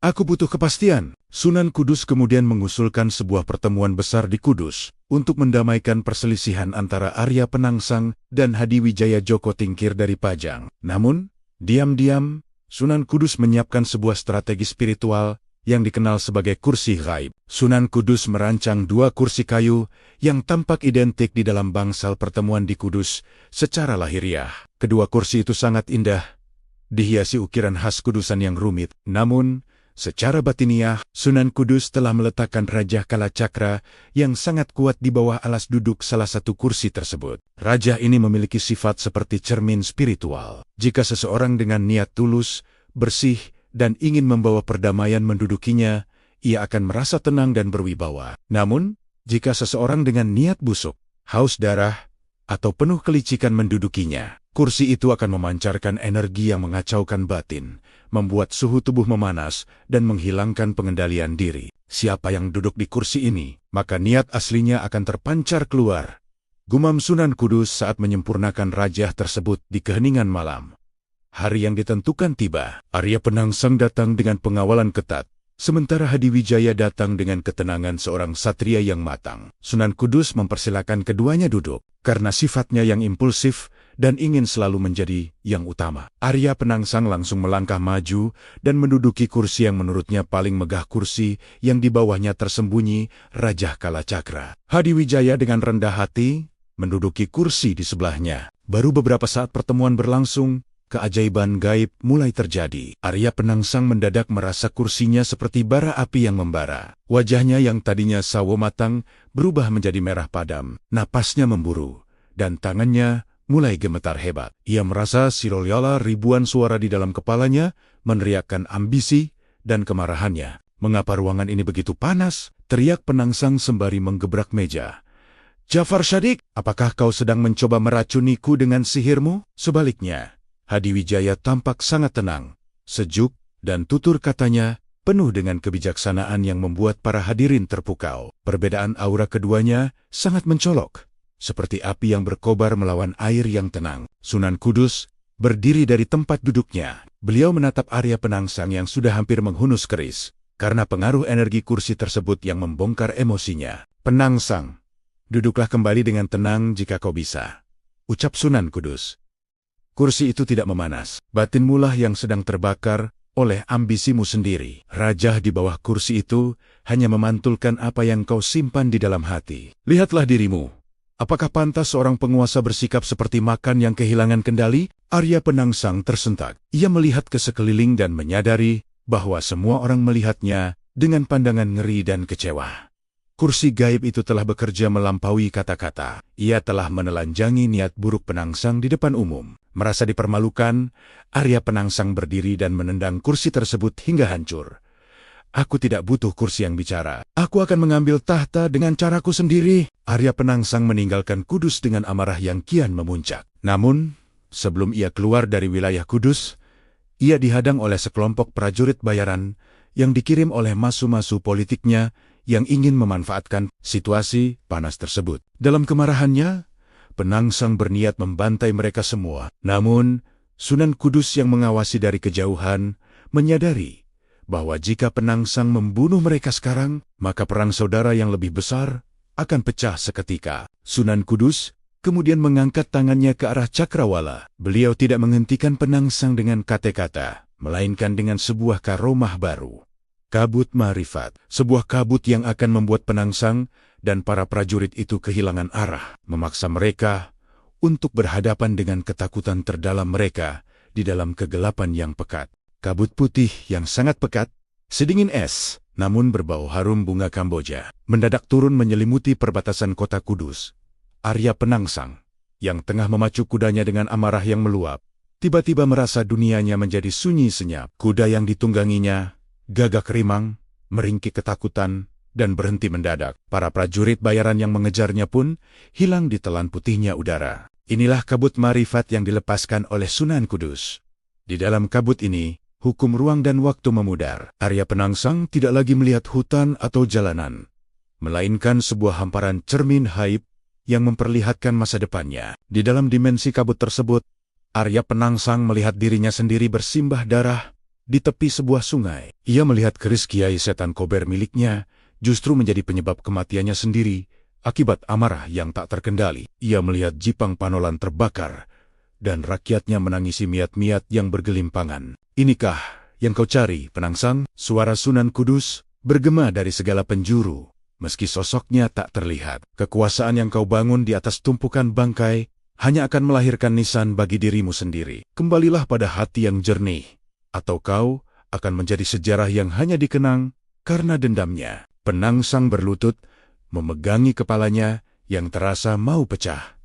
Aku butuh kepastian. Sunan Kudus kemudian mengusulkan sebuah pertemuan besar di Kudus untuk mendamaikan perselisihan antara Arya Penangsang dan Hadiwijaya Joko Tingkir dari Pajang. Namun, diam-diam, Sunan Kudus menyiapkan sebuah strategi spiritual yang dikenal sebagai kursi gaib. Sunan Kudus merancang dua kursi kayu yang tampak identik di dalam bangsal pertemuan di Kudus secara lahiriah. Kedua kursi itu sangat indah, dihiasi ukiran khas kudusan yang rumit. Namun, secara batiniah, Sunan Kudus telah meletakkan Rajah Kalacakra yang sangat kuat di bawah alas duduk salah satu kursi tersebut. Rajah ini memiliki sifat seperti cermin spiritual. Jika seseorang dengan niat tulus, bersih, dan ingin membawa perdamaian mendudukinya, ia akan merasa tenang dan berwibawa. Namun, jika seseorang dengan niat busuk, haus darah, atau penuh kelicikan mendudukinya, kursi itu akan memancarkan energi yang mengacaukan batin, membuat suhu tubuh memanas, dan menghilangkan pengendalian diri. Siapa yang duduk di kursi ini, maka niat aslinya akan terpancar keluar. Gumam Sunan Kudus saat menyempurnakan rajah tersebut di keheningan malam. Hari yang ditentukan tiba. Arya Penangsang datang dengan pengawalan ketat, sementara Hadiwijaya datang dengan ketenangan seorang satria yang matang. Sunan Kudus mempersilakan keduanya duduk. Karena sifatnya yang impulsif dan ingin selalu menjadi yang utama. Arya Penangsang langsung melangkah maju dan menduduki kursi yang menurutnya paling megah, kursi yang di bawahnya tersembunyi Raja Kalacakra. Hadiwijaya dengan rendah hati menduduki kursi di sebelahnya. Baru beberapa saat pertemuan berlangsung, keajaiban gaib mulai terjadi. Arya Penangsang mendadak merasa kursinya seperti bara api yang membara. Wajahnya yang tadinya sawo matang berubah menjadi merah padam. Napasnya memburu, dan tangannya mulai gemetar hebat. Ia merasa silolyala ribuan suara di dalam kepalanya meneriakkan ambisi dan kemarahannya. "Mengapa ruangan ini begitu panas?" teriak Penangsang sembari menggebrak meja. "Jafar Shadiq, apakah kau sedang mencoba meracuniku dengan sihirmu?" Sebaliknya, Hadiwijaya tampak sangat tenang, sejuk, dan tutur katanya penuh dengan kebijaksanaan yang membuat para hadirin terpukau. Perbedaan aura keduanya sangat mencolok, seperti api yang berkobar melawan air yang tenang. Sunan Kudus berdiri dari tempat duduknya. Beliau menatap Arya Penangsang yang sudah hampir menghunus keris, karena pengaruh energi kursi tersebut yang membongkar emosinya. "Penangsang, duduklah kembali dengan tenang jika kau bisa," ucap Sunan Kudus. "Kursi itu tidak memanas. Batinmulah yang sedang terbakar oleh ambisimu sendiri. Raja di bawah kursi itu hanya memantulkan apa yang kau simpan di dalam hati. Lihatlah dirimu. Apakah pantas seorang penguasa bersikap seperti makan yang kehilangan kendali?" Arya Penangsang tersentak. Ia melihat ke sekeliling dan menyadari bahwa semua orang melihatnya dengan pandangan ngeri dan kecewa. Kursi gaib itu telah bekerja melampaui kata-kata. Ia telah menelanjangi niat buruk Penangsang di depan umum. Merasa dipermalukan, Arya Penangsang berdiri dan menendang kursi tersebut hingga hancur. "Aku tidak butuh kursi yang bicara. Aku akan mengambil tahta dengan caraku sendiri." Arya Penangsang meninggalkan Kudus dengan amarah yang kian memuncak. Namun, sebelum ia keluar dari wilayah Kudus, ia dihadang oleh sekelompok prajurit bayaran yang dikirim oleh masu-masu politiknya yang ingin memanfaatkan situasi panas tersebut. Dalam kemarahannya, Penangsang berniat membantai mereka semua. Namun, Sunan Kudus yang mengawasi dari kejauhan menyadari bahwa jika Penangsang membunuh mereka sekarang, maka perang saudara yang lebih besar akan pecah seketika. Sunan Kudus kemudian mengangkat tangannya ke arah Cakrawala. Beliau tidak menghentikan Penangsang dengan kata-kata, melainkan dengan sebuah karomah baru. Kabut Marifat, sebuah kabut yang akan membuat Penangsang dan para prajurit itu kehilangan arah, memaksa mereka untuk berhadapan dengan ketakutan terdalam mereka di dalam kegelapan yang pekat. Kabut putih yang sangat pekat, sedingin es, namun berbau harum bunga Kamboja, mendadak turun menyelimuti perbatasan kota Kudus. Arya Penangsang, yang tengah memacu kudanya dengan amarah yang meluap, tiba-tiba merasa dunianya menjadi sunyi senyap. Kuda yang ditungganginya gagak rimang, meringkik ketakutan, dan berhenti mendadak. Para prajurit bayaran yang mengejarnya pun hilang di telan putihnya udara. Inilah kabut marifat yang dilepaskan oleh Sunan Kudus. Di dalam kabut ini, hukum ruang dan waktu memudar. Arya Penangsang tidak lagi melihat hutan atau jalanan, melainkan sebuah hamparan cermin haib yang memperlihatkan masa depannya. Di dalam dimensi kabut tersebut, Arya Penangsang melihat dirinya sendiri bersimbah darah di tepi sebuah sungai. Ia melihat keris Kiai Setan Kober miliknya justru menjadi penyebab kematiannya sendiri akibat amarah yang tak terkendali. Ia melihat Jipang Panolan terbakar dan rakyatnya menangisi miat-miat yang bergelimpangan. "Inikah yang kau cari, Penangsang?" Suara Sunan Kudus bergema dari segala penjuru. Meski sosoknya tak terlihat, kekuasaan yang kau bangun di atas tumpukan bangkai hanya akan melahirkan nisan bagi dirimu sendiri. Kembalilah pada hati yang jernih, atau kau akan menjadi sejarah yang hanya dikenang karena dendamnya. Penangsang berlutut, memegangi kepalanya yang terasa mau pecah.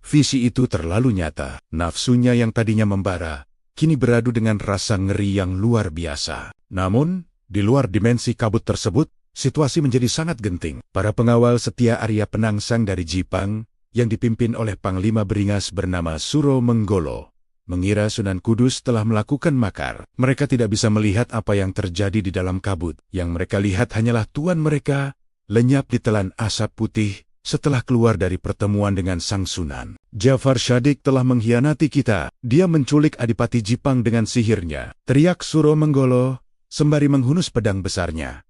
Visi itu terlalu nyata. Nafsunya yang tadinya membara, kini beradu dengan rasa ngeri yang luar biasa. Namun, di luar dimensi kabut tersebut, situasi menjadi sangat genting. Para pengawal setia Arya Penangsang dari Jipang, yang dipimpin oleh Panglima Beringas bernama Suro Menggolo, mengira Sunan Kudus telah melakukan makar. Mereka tidak bisa melihat apa yang terjadi di dalam kabut. Yang mereka lihat hanyalah tuan mereka lenyap di telan asap putih setelah keluar dari pertemuan dengan Sang Sunan. "Jafar Shadiq telah mengkhianati kita. Dia menculik Adipati Jipang dengan sihirnya," teriak Suro Menggolo sembari menghunus pedang besarnya.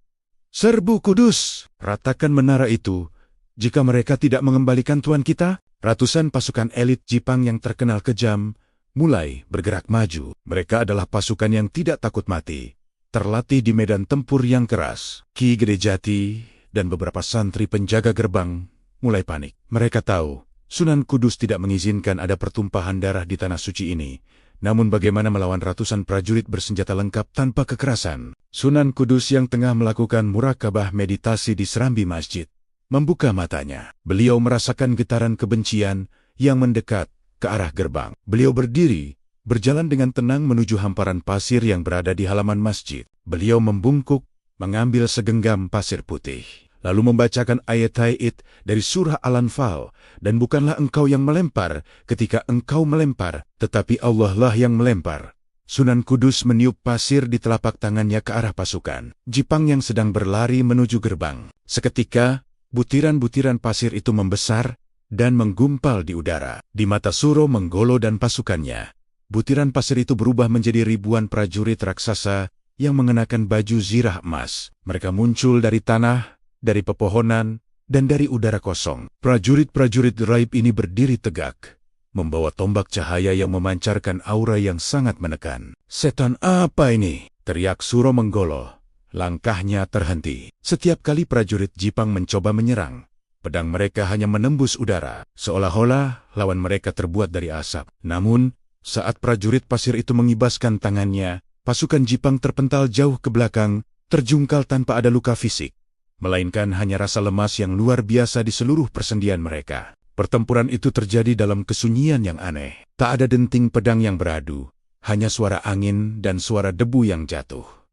"Serbu Kudus!" Ratakan menara itu jika mereka tidak mengembalikan tuan kita? Ratusan pasukan elit Jipang yang terkenal kejam mulai bergerak maju. Mereka adalah pasukan yang tidak takut mati, terlatih di medan tempur yang keras. Ki Gede Jati dan beberapa santri penjaga gerbang mulai panik. Mereka tahu Sunan Kudus tidak mengizinkan ada pertumpahan darah di tanah suci ini. Namun bagaimana melawan ratusan prajurit bersenjata lengkap tanpa kekerasan? Sunan Kudus yang tengah melakukan murakabah meditasi di serambi masjid membuka matanya. Beliau merasakan getaran kebencian yang mendekat ke arah gerbang. Beliau berdiri, berjalan dengan tenang menuju hamparan pasir yang berada di halaman masjid. Beliau membungkuk, mengambil segenggam pasir putih, lalu membacakan ayat-ayat dari surah Al-Anfal. Dan bukanlah engkau yang melempar ketika engkau melempar, tetapi Allah lah yang melempar. Sunan Kudus meniup pasir di telapak tangannya ke arah pasukan Jipang yang sedang berlari menuju gerbang. Seketika, butiran-butiran pasir itu membesar dan menggumpal di udara. Di mata Suro Menggolo dan pasukannya, butiran pasir itu berubah menjadi ribuan prajurit raksasa yang mengenakan baju zirah emas. Mereka muncul dari tanah, dari pepohonan, dan dari udara kosong. Prajurit-prajurit raib ini berdiri tegak, membawa tombak cahaya yang memancarkan aura yang sangat menekan. "Setan apa ini?" teriak Suro Menggolo. Langkahnya terhenti. Setiap kali prajurit Jipang mencoba menyerang, pedang mereka hanya menembus udara, seolah-olah lawan mereka terbuat dari asap. Namun, saat prajurit pasir itu mengibaskan tangannya, pasukan Jipang terpental jauh ke belakang, terjungkal tanpa ada luka fisik, melainkan hanya rasa lemas yang luar biasa di seluruh persendian mereka. Pertempuran itu terjadi dalam kesunyian yang aneh. Tak ada denting pedang yang beradu, hanya suara angin dan suara debu yang jatuh.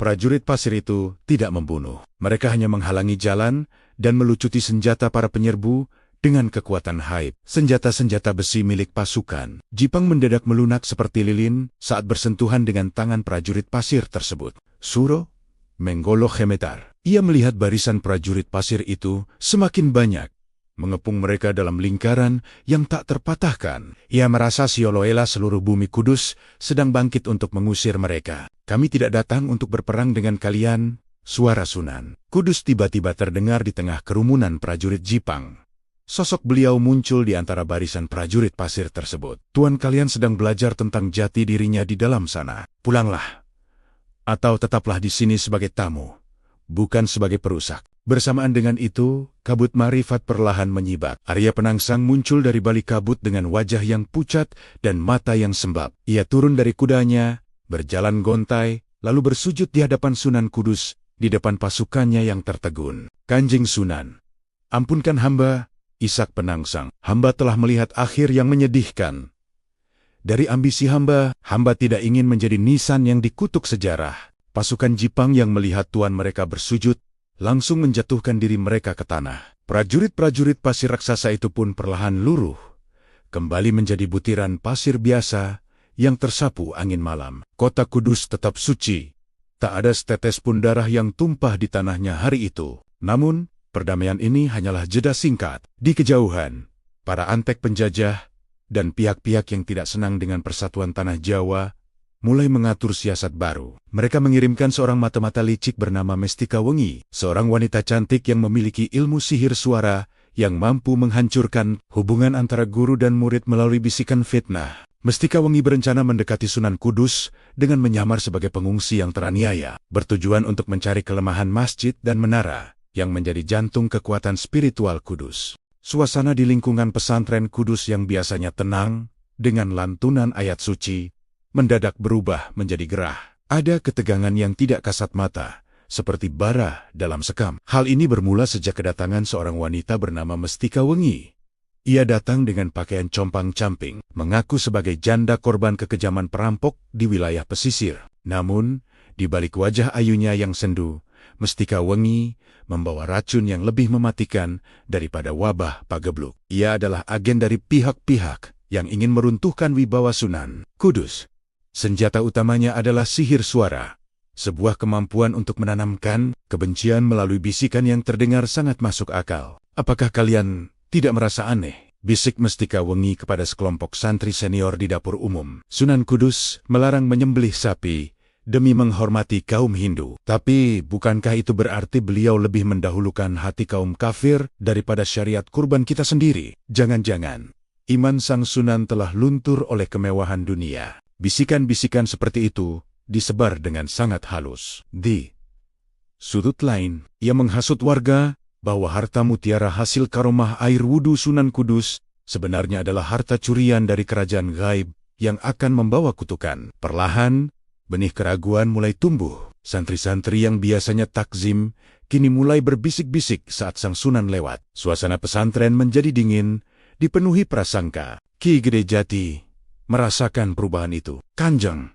Prajurit pasir itu tidak membunuh. Mereka hanya menghalangi jalan dan melucuti senjata para penyerbu dengan kekuatan haib. Senjata-senjata besi milik pasukan Jipang mendadak melunak seperti lilin saat bersentuhan dengan tangan prajurit pasir tersebut. Suro Menggolo gemetar. Ia melihat barisan prajurit pasir itu semakin banyak, mengepung mereka dalam lingkaran yang tak terpatahkan. Ia merasa seolah-olah seluruh bumi kudus sedang bangkit untuk mengusir mereka. "Kami tidak datang untuk berperang dengan kalian," suara Sunan Kudus tiba-tiba terdengar di tengah kerumunan prajurit Jipang. Sosok beliau muncul di antara barisan prajurit pasir tersebut. "Tuan kalian sedang belajar tentang jati dirinya di dalam sana. Pulanglah, atau tetaplah di sini sebagai tamu, bukan sebagai perusak." Bersamaan dengan itu, kabut marifat perlahan menyibak. Arya Penangsang muncul dari balik kabut dengan wajah yang pucat dan mata yang sembab. Ia turun dari kudanya, berjalan gontai, lalu bersujud di hadapan Sunan Kudus, di depan pasukannya yang tertegun. "Kanjeng Sunan, ampunkan hamba," isak Penangsang. "Hamba telah melihat akhir yang menyedihkan. Dari ambisi hamba tidak ingin menjadi nisan yang dikutuk sejarah." Pasukan Jipang yang melihat tuan mereka bersujud, langsung menjatuhkan diri mereka ke tanah. Prajurit-prajurit pasir raksasa itu pun perlahan luruh, kembali menjadi butiran pasir biasa yang tersapu angin malam. Kota Kudus tetap suci. Tak ada setetes pun darah yang tumpah di tanahnya hari itu. Namun, perdamaian ini hanyalah jeda singkat. Di kejauhan, para antek penjajah dan pihak-pihak yang tidak senang dengan persatuan tanah Jawa mulai mengatur siasat baru. Mereka mengirimkan seorang mata-mata licik bernama Mestika Wengi, seorang wanita cantik yang memiliki ilmu sihir suara yang mampu menghancurkan hubungan antara guru dan murid melalui bisikan fitnah. Mestika Wengi berencana mendekati Sunan Kudus dengan menyamar sebagai pengungsi yang teraniaya, bertujuan untuk mencari kelemahan masjid dan menara yang menjadi jantung kekuatan spiritual Kudus. Suasana di lingkungan pesantren Kudus yang biasanya tenang dengan lantunan ayat suci mendadak berubah menjadi gerah. Ada ketegangan yang tidak kasat mata, seperti bara dalam sekam. Hal ini bermula sejak kedatangan seorang wanita bernama Mestika Wengi. Ia datang dengan pakaian compang-camping, mengaku sebagai janda korban kekejaman perampok di wilayah pesisir. Namun, di balik wajah ayunya yang sendu, Mestika Wengi membawa racun yang lebih mematikan daripada wabah pagebluk. Ia adalah agen dari pihak-pihak yang ingin meruntuhkan wibawa Sunan Kudus. Senjata utamanya adalah sihir suara, sebuah kemampuan untuk menanamkan kebencian melalui bisikan yang terdengar sangat masuk akal. "Apakah kalian tidak merasa aneh?" bisik Mestika Wengi kepada sekelompok santri senior di dapur umum. Sunan Kudus melarang menyembelih sapi demi menghormati kaum Hindu. Tapi, bukankah itu berarti beliau lebih mendahulukan hati kaum kafir daripada syariat kurban kita sendiri? Jangan-jangan iman sang Sunan telah luntur oleh kemewahan dunia. Bisikan-bisikan seperti itu disebar dengan sangat halus. Di sudut lain, ia menghasut warga bahwa harta mutiara hasil karomah air wudhu Sunan Kudus sebenarnya adalah harta curian dari kerajaan gaib yang akan membawa kutukan. Perlahan, benih keraguan mulai tumbuh. Santri-santri yang biasanya takzim kini mulai berbisik-bisik saat sang Sunan lewat. Suasana pesantren menjadi dingin, dipenuhi prasangka. Ki Gede Jati merasakan perubahan itu. Kanjeng,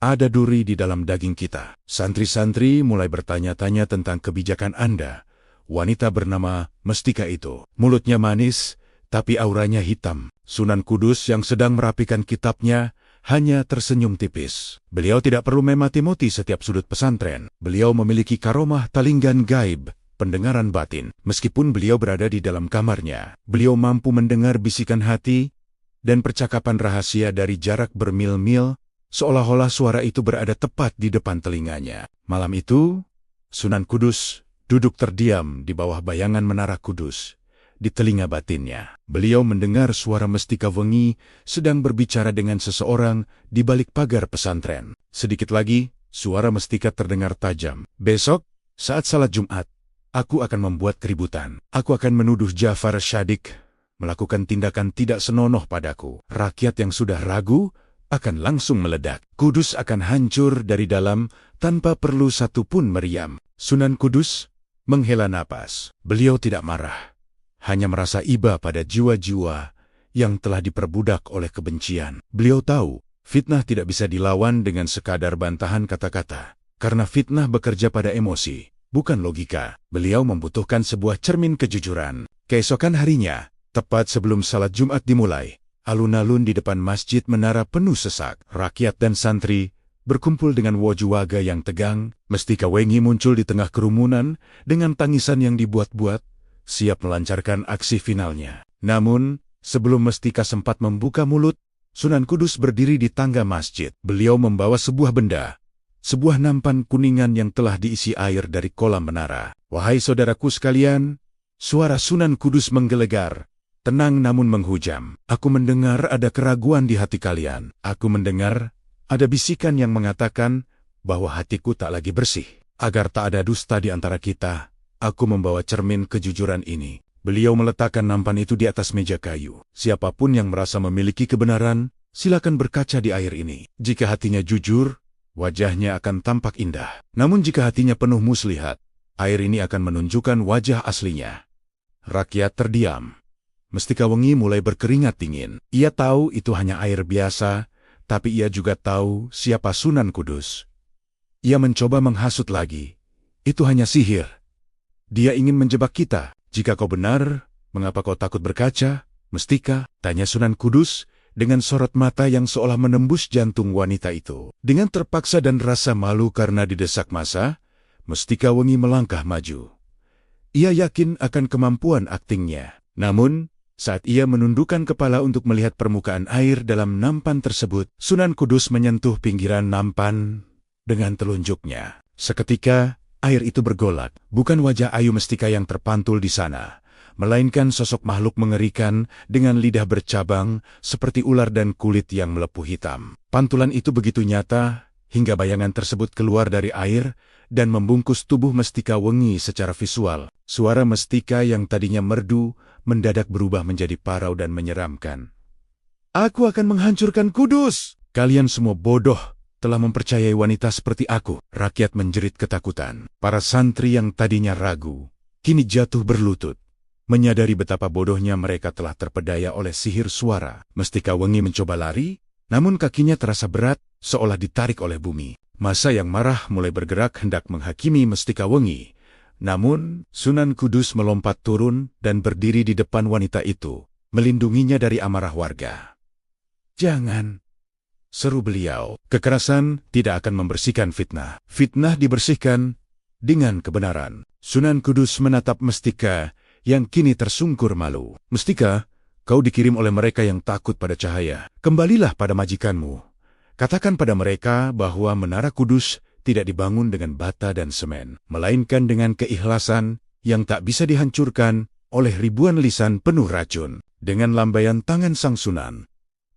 ada duri di dalam daging kita. Santri-santri mulai bertanya-tanya tentang kebijakan Anda. Wanita bernama Mestika itu. Mulutnya manis, tapi auranya hitam. Sunan Kudus yang sedang merapikan kitabnya hanya tersenyum tipis. Beliau tidak perlu memati-moti setiap sudut pesantren. Beliau memiliki karomah talinggan gaib, pendengaran batin. Meskipun beliau berada di dalam kamarnya, beliau mampu mendengar bisikan hati dan percakapan rahasia dari jarak bermil-mil, seolah-olah suara itu berada tepat di depan telinganya. Malam itu, Sunan Kudus duduk terdiam di bawah bayangan Menara Kudus. Di telinga batinnya, beliau mendengar suara Mestika Wengi sedang berbicara dengan seseorang di balik pagar pesantren. Sedikit lagi, suara Mestika terdengar tajam. Besok, saat salat Jumat, aku akan membuat keributan. Aku akan menuduh Ja'far Shadiq melakukan tindakan tidak senonoh padaku. Rakyat yang sudah ragu akan langsung meledak. Kudus akan hancur dari dalam tanpa perlu satupun meriam. Sunan Kudus menghela napas. Beliau tidak marah, hanya merasa iba pada jiwa-jiwa yang telah diperbudak oleh kebencian. Beliau tahu, fitnah tidak bisa dilawan dengan sekadar bantahan kata-kata. Karena fitnah bekerja pada emosi, bukan logika. Beliau membutuhkan sebuah cermin kejujuran. Keesokan harinya, tepat sebelum salat Jumat dimulai, alun-alun di depan Masjid Menara penuh sesak. Rakyat dan santri berkumpul dengan wajah yang tegang. Mestika Wengi muncul di tengah kerumunan dengan tangisan yang dibuat-buat, siap melancarkan aksi finalnya. Namun, sebelum Mestika sempat membuka mulut, Sunan Kudus berdiri di tangga masjid. Beliau membawa sebuah benda, sebuah nampan kuningan yang telah diisi air dari kolam menara. Wahai saudaraku sekalian, suara Sunan Kudus menggelegar, tenang namun menghujam. Aku mendengar ada keraguan di hati kalian. Aku mendengar ada bisikan yang mengatakan bahwa hatiku tak lagi bersih. Agar tak ada dusta di antara kita, aku membawa cermin kejujuran ini. Beliau meletakkan nampan itu di atas meja kayu. Siapapun yang merasa memiliki kebenaran, silakan berkaca di air ini. Jika hatinya jujur, wajahnya akan tampak indah. Namun jika hatinya penuh muslihat, air ini akan menunjukkan wajah aslinya. Rakyat terdiam. Mestika Wengi mulai berkeringat dingin. Ia tahu itu hanya air biasa, tapi ia juga tahu siapa Sunan Kudus. Ia mencoba menghasut lagi. Itu hanya sihir. Dia ingin menjebak kita. Jika kau benar, mengapa kau takut berkaca, Mestika? Tanya Sunan Kudus dengan sorot mata yang seolah menembus jantung wanita itu. Dengan terpaksa dan rasa malu karena didesak massa, Mestika Wengi melangkah maju. Ia yakin akan kemampuan aktingnya. Namun, saat ia menundukkan kepala untuk melihat permukaan air dalam nampan tersebut, Sunan Kudus menyentuh pinggiran nampan dengan telunjuknya. Seketika, air itu bergolak. Bukan wajah Ayu Mestika yang terpantul di sana, melainkan sosok makhluk mengerikan dengan lidah bercabang seperti ular dan kulit yang melepuh hitam. Pantulan itu begitu nyata, hingga bayangan tersebut keluar dari air dan membungkus tubuh Mestika Wengi secara visual. Suara Mestika yang tadinya merdu, mendadak berubah menjadi parau dan menyeramkan. Aku akan menghancurkan Kudus! Kalian semua bodoh telah mempercayai wanita seperti aku. Rakyat menjerit ketakutan. Para santri yang tadinya ragu, kini jatuh berlutut, menyadari betapa bodohnya mereka telah terpedaya oleh sihir suara. Mestika Wengi mencoba lari, namun kakinya terasa berat, seolah ditarik oleh bumi. Massa yang marah mulai bergerak hendak menghakimi Mestika Wengi. Namun, Sunan Kudus melompat turun dan berdiri di depan wanita itu, melindunginya dari amarah warga. Jangan, seru beliau. Kekerasan tidak akan membersihkan fitnah. Fitnah dibersihkan dengan kebenaran. Sunan Kudus menatap Mestika yang kini tersungkur malu. Mestika, kau dikirim oleh mereka yang takut pada cahaya. Kembalilah pada majikanmu. Katakan pada mereka bahwa Menara Kudus tidak dibangun dengan bata dan semen, melainkan dengan keikhlasan yang tak bisa dihancurkan oleh ribuan lisan penuh racun. Dengan lambaian tangan sang Sunan,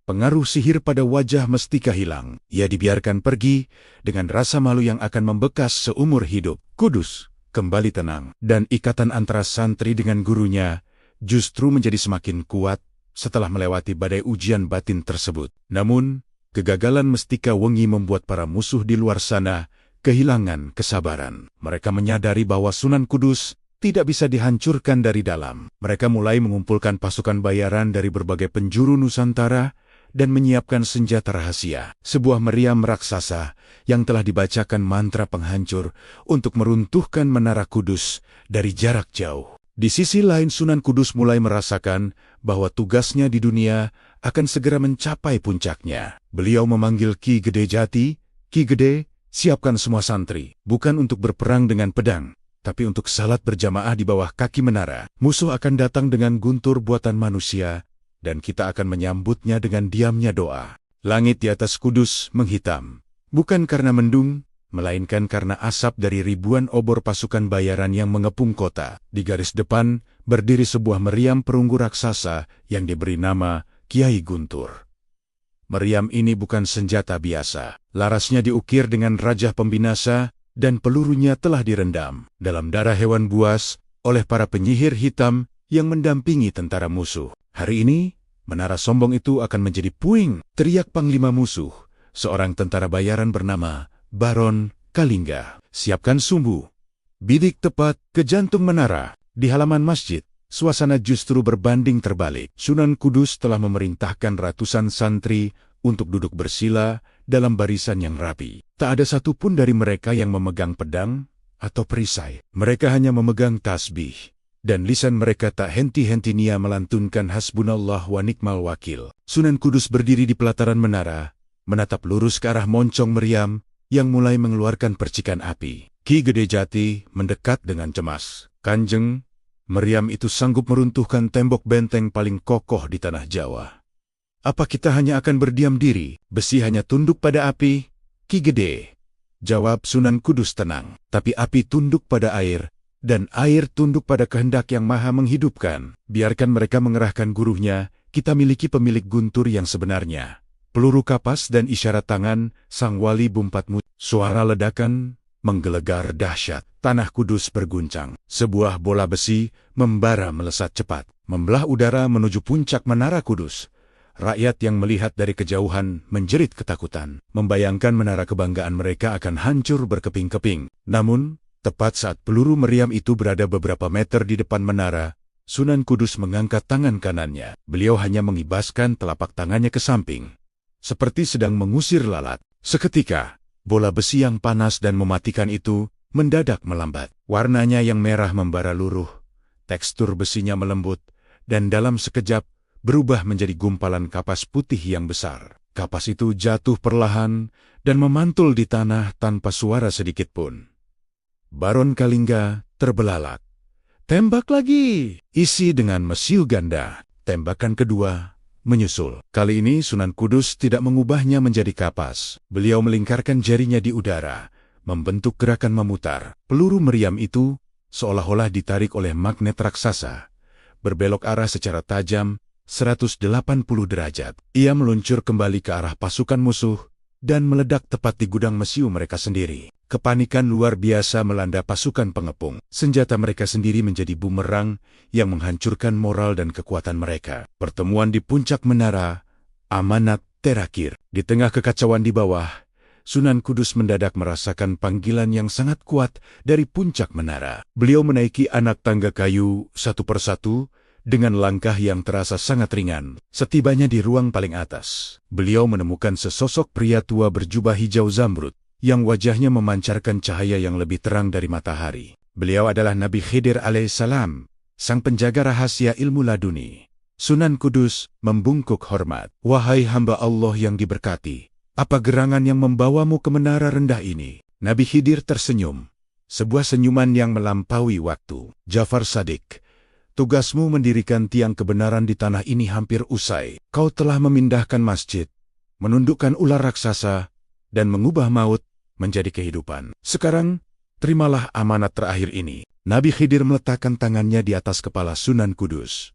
pengaruh sihir pada wajah mestika hilang. Ia dibiarkan pergi dengan rasa malu yang akan membekas seumur hidup. Kudus kembali tenang, dan ikatan antara santri dengan gurunya justru menjadi semakin kuat setelah melewati badai ujian batin tersebut. Namun, kegagalan mestika wengi membuat para musuh di luar sana kehilangan kesabaran. Mereka menyadari bahwa Sunan Kudus tidak bisa dihancurkan dari dalam. Mereka mulai mengumpulkan pasukan bayaran dari berbagai penjuru Nusantara dan menyiapkan senjata rahasia, sebuah meriam raksasa yang telah dibacakan mantra penghancur untuk meruntuhkan Menara Kudus dari jarak jauh. Di sisi lain, Sunan Kudus mulai merasakan bahwa tugasnya di dunia akan segera mencapai puncaknya. Beliau memanggil Ki Gede Jati, "Ki Gede, siapkan semua santri, bukan untuk berperang dengan pedang, tapi untuk salat berjamaah di bawah kaki menara. Musuh akan datang dengan guntur buatan manusia, dan kita akan menyambutnya dengan diamnya doa." Langit di atas Kudus menghitam, bukan karena mendung, melainkan karena asap dari ribuan obor pasukan bayaran yang mengepung kota. Di garis depan berdiri sebuah meriam perunggu raksasa yang diberi nama Kiai Guntur. Meriam ini bukan senjata biasa. Larasnya diukir dengan Raja Pembinasa, dan pelurunya telah direndam dalam darah hewan buas oleh para penyihir hitam yang mendampingi tentara musuh. Hari ini, menara sombong itu akan menjadi puing, teriak panglima musuh, seorang tentara bayaran bernama Baron Kalingga. Siapkan sumbu. Bidik tepat ke jantung menara. Di halaman masjid, suasana justru berbanding terbalik. Sunan Kudus telah memerintahkan ratusan santri untuk duduk bersila dalam barisan yang rapi. Tak ada satupun dari mereka yang memegang pedang atau perisai. Mereka hanya memegang tasbih, dan lisan mereka tak henti-hentinya melantunkan hasbunallah wa ni'mal wakil. Sunan Kudus berdiri di pelataran menara, menatap lurus ke arah moncong meriam yang mulai mengeluarkan percikan api. Ki Gede Jati mendekat dengan cemas. "Kanjeng, meriam itu sanggup meruntuhkan tembok benteng paling kokoh di tanah Jawa. Apa kita hanya akan berdiam diri? Besi hanya tunduk pada api, Ki Gede," jawab Sunan Kudus tenang. "Tapi api tunduk pada air, dan air tunduk pada kehendak yang maha menghidupkan. Biarkan mereka mengerahkan gurunya, kita miliki pemilik guntur yang sebenarnya." Peluru kapas dan isyarat tangan sang wali Bumpatmu. Suara ledakan menggelegar dahsyat. Tanah Kudus berguncang. Sebuah bola besi membara melesat cepat, membelah udara menuju puncak Menara Kudus. Rakyat yang melihat dari kejauhan menjerit ketakutan, membayangkan menara kebanggaan mereka akan hancur berkeping-keping. Namun, tepat saat peluru meriam itu berada beberapa meter di depan menara, Sunan Kudus mengangkat tangan kanannya. Beliau hanya mengibaskan telapak tangannya ke samping, seperti sedang mengusir lalat. Seketika, bola besi yang panas dan mematikan itu mendadak melambat. Warnanya yang merah membara luruh, tekstur besinya melembut, dan dalam sekejap berubah menjadi gumpalan kapas putih yang besar. Kapas itu jatuh perlahan dan memantul di tanah tanpa suara sedikit pun. Baron Kalingga terbelalak. "Tembak lagi!" Isi dengan mesiu ganda. Tembakan kedua menyusul. Kali ini Sunan Kudus tidak mengubahnya menjadi kapas. Beliau melingkarkan jarinya di udara, membentuk gerakan memutar. Peluru meriam itu seolah-olah ditarik oleh magnet raksasa, berbelok arah secara tajam 180 derajat. Ia meluncur kembali ke arah pasukan musuh dan meledak tepat di gudang mesiu mereka sendiri. Kepanikan luar biasa melanda pasukan pengepung. Senjata mereka sendiri menjadi bumerang yang menghancurkan moral dan kekuatan mereka. Pertemuan di puncak menara, amanat terakhir. Di tengah kekacauan di bawah, Sunan Kudus mendadak merasakan panggilan yang sangat kuat dari puncak menara. Beliau menaiki anak tangga kayu satu persatu dengan langkah yang terasa sangat ringan. Setibanya di ruang paling atas, beliau menemukan sesosok pria tua berjubah hijau zamrud, yang wajahnya memancarkan cahaya yang lebih terang dari matahari. Beliau adalah Nabi Khidir alaihissalam, sang penjaga rahasia ilmu laduni. Sunan Kudus membungkuk hormat. "Wahai hamba Allah yang diberkati, apa gerangan yang membawamu ke menara rendah ini?" Nabi Khidir tersenyum, sebuah senyuman yang melampaui waktu. "Jafar Shadiq, tugasmu mendirikan tiang kebenaran di tanah ini hampir usai. Kau telah memindahkan masjid, menundukkan ular raksasa, dan mengubah maut menjadi kehidupan. Sekarang, terimalah amanat terakhir ini. Nabi Khidir meletakkan tangannya di atas kepala Sunan Kudus.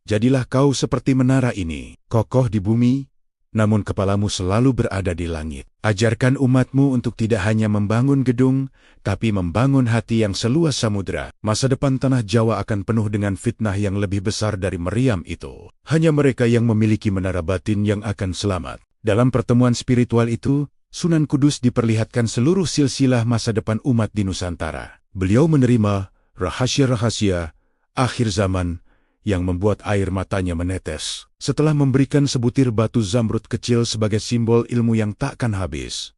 Jadilah kau seperti menara ini, kokoh di bumi, namun kepalamu selalu berada di langit. Ajarkan umatmu untuk tidak hanya membangun gedung, tapi membangun hati yang seluas samudera. Masa depan tanah Jawa akan penuh dengan fitnah yang lebih besar dari meriam itu. Hanya mereka yang memiliki menara batin yang akan selamat. Dalam pertemuan spiritual itu, Sunan Kudus diperlihatkan seluruh silsilah masa depan umat di Nusantara. Beliau menerima rahasia-rahasia akhir zaman yang membuat air matanya menetes. Setelah memberikan sebutir batu zamrud kecil sebagai simbol ilmu yang takkan habis,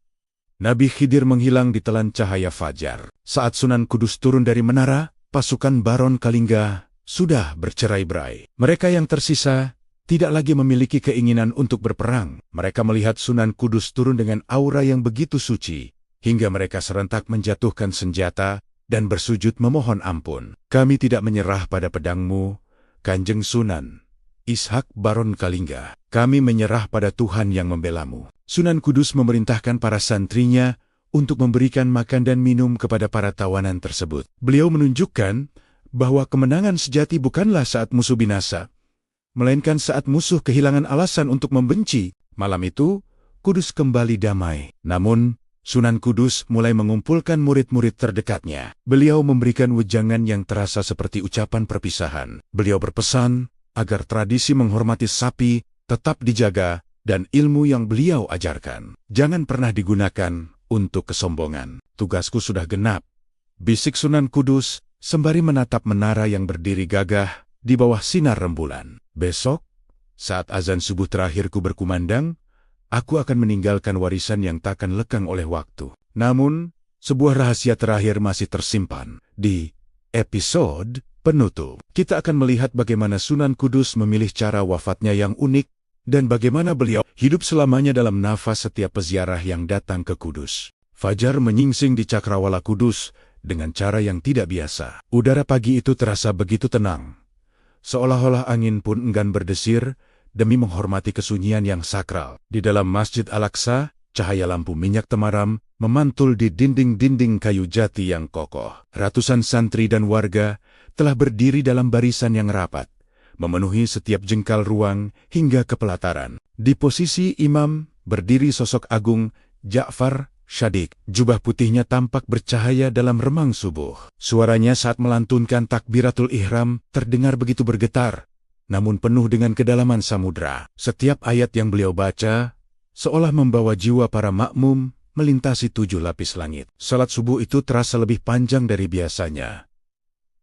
Nabi Khidir menghilang ditelan cahaya fajar. Saat Sunan Kudus turun dari menara, pasukan Baron Kalingga sudah bercerai-berai. Mereka yang tersisa tidak lagi memiliki keinginan untuk berperang. Mereka melihat Sunan Kudus turun dengan aura yang begitu suci, hingga mereka serentak menjatuhkan senjata dan bersujud memohon ampun. Kami tidak menyerah pada pedangmu, Kanjeng Sunan Ishak Baron Kalingga. Kami menyerah pada Tuhan yang membelamu. Sunan Kudus memerintahkan para santrinya untuk memberikan makan dan minum kepada para tawanan tersebut. Beliau menunjukkan bahwa kemenangan sejati bukanlah saat musuh binasa, melainkan saat musuh kehilangan alasan untuk membenci. Malam itu, Kudus kembali damai. Namun, Sunan Kudus mulai mengumpulkan murid-murid terdekatnya. Beliau memberikan wejangan yang terasa seperti ucapan perpisahan. Beliau berpesan agar tradisi menghormati sapi tetap dijaga dan ilmu yang beliau ajarkan jangan pernah digunakan untuk kesombongan. Tugasku sudah genap, bisik Sunan Kudus sembari menatap menara yang berdiri gagah di bawah sinar rembulan. Besok, saat azan subuh terakhirku berkumandang, aku akan meninggalkan warisan yang takkan lekang oleh waktu. Namun, sebuah rahasia terakhir masih tersimpan. Di episode penutup, kita akan melihat bagaimana Sunan Kudus memilih cara wafatnya yang unik dan bagaimana beliau hidup selamanya dalam nafas setiap peziarah yang datang ke Kudus. Fajar menyingsing di Cakrawala Kudus dengan cara yang tidak biasa. Udara pagi itu terasa begitu tenang, seolah-olah angin pun enggan berdesir demi menghormati kesunyian yang sakral. Di dalam Masjid Al-Aqsa, cahaya lampu minyak temaram memantul di dinding-dinding kayu jati yang kokoh. Ratusan santri dan warga telah berdiri dalam barisan yang rapat, memenuhi setiap jengkal ruang hingga ke pelataran. Di posisi imam, berdiri sosok agung Ja'far Shadiq. Jubah putihnya tampak bercahaya dalam remang subuh. Suaranya saat melantunkan takbiratul ihram terdengar begitu bergetar, namun penuh dengan kedalaman samudra. Setiap ayat yang beliau baca seolah membawa jiwa para makmum melintasi 7 lapis langit. Salat subuh itu terasa lebih panjang dari biasanya.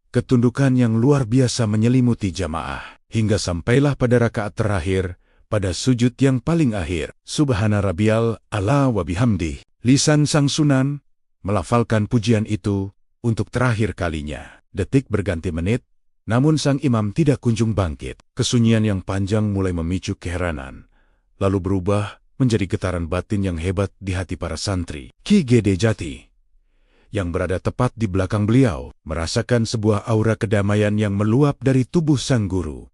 Ketundukan yang luar biasa menyelimuti jamaah, hingga sampailah pada rakaat terakhir, pada sujud yang paling akhir. Subhana rabbiyal a'la wa bihamdih. Lisan sang Sunan melafalkan pujian itu untuk terakhir kalinya. Detik berganti menit, namun sang imam tidak kunjung bangkit. Kesunyian yang panjang mulai memicu keheranan, lalu berubah menjadi getaran batin yang hebat di hati para santri. Ki Gede Jati, yang berada tepat di belakang beliau, merasakan sebuah aura kedamaian yang meluap dari tubuh sang guru,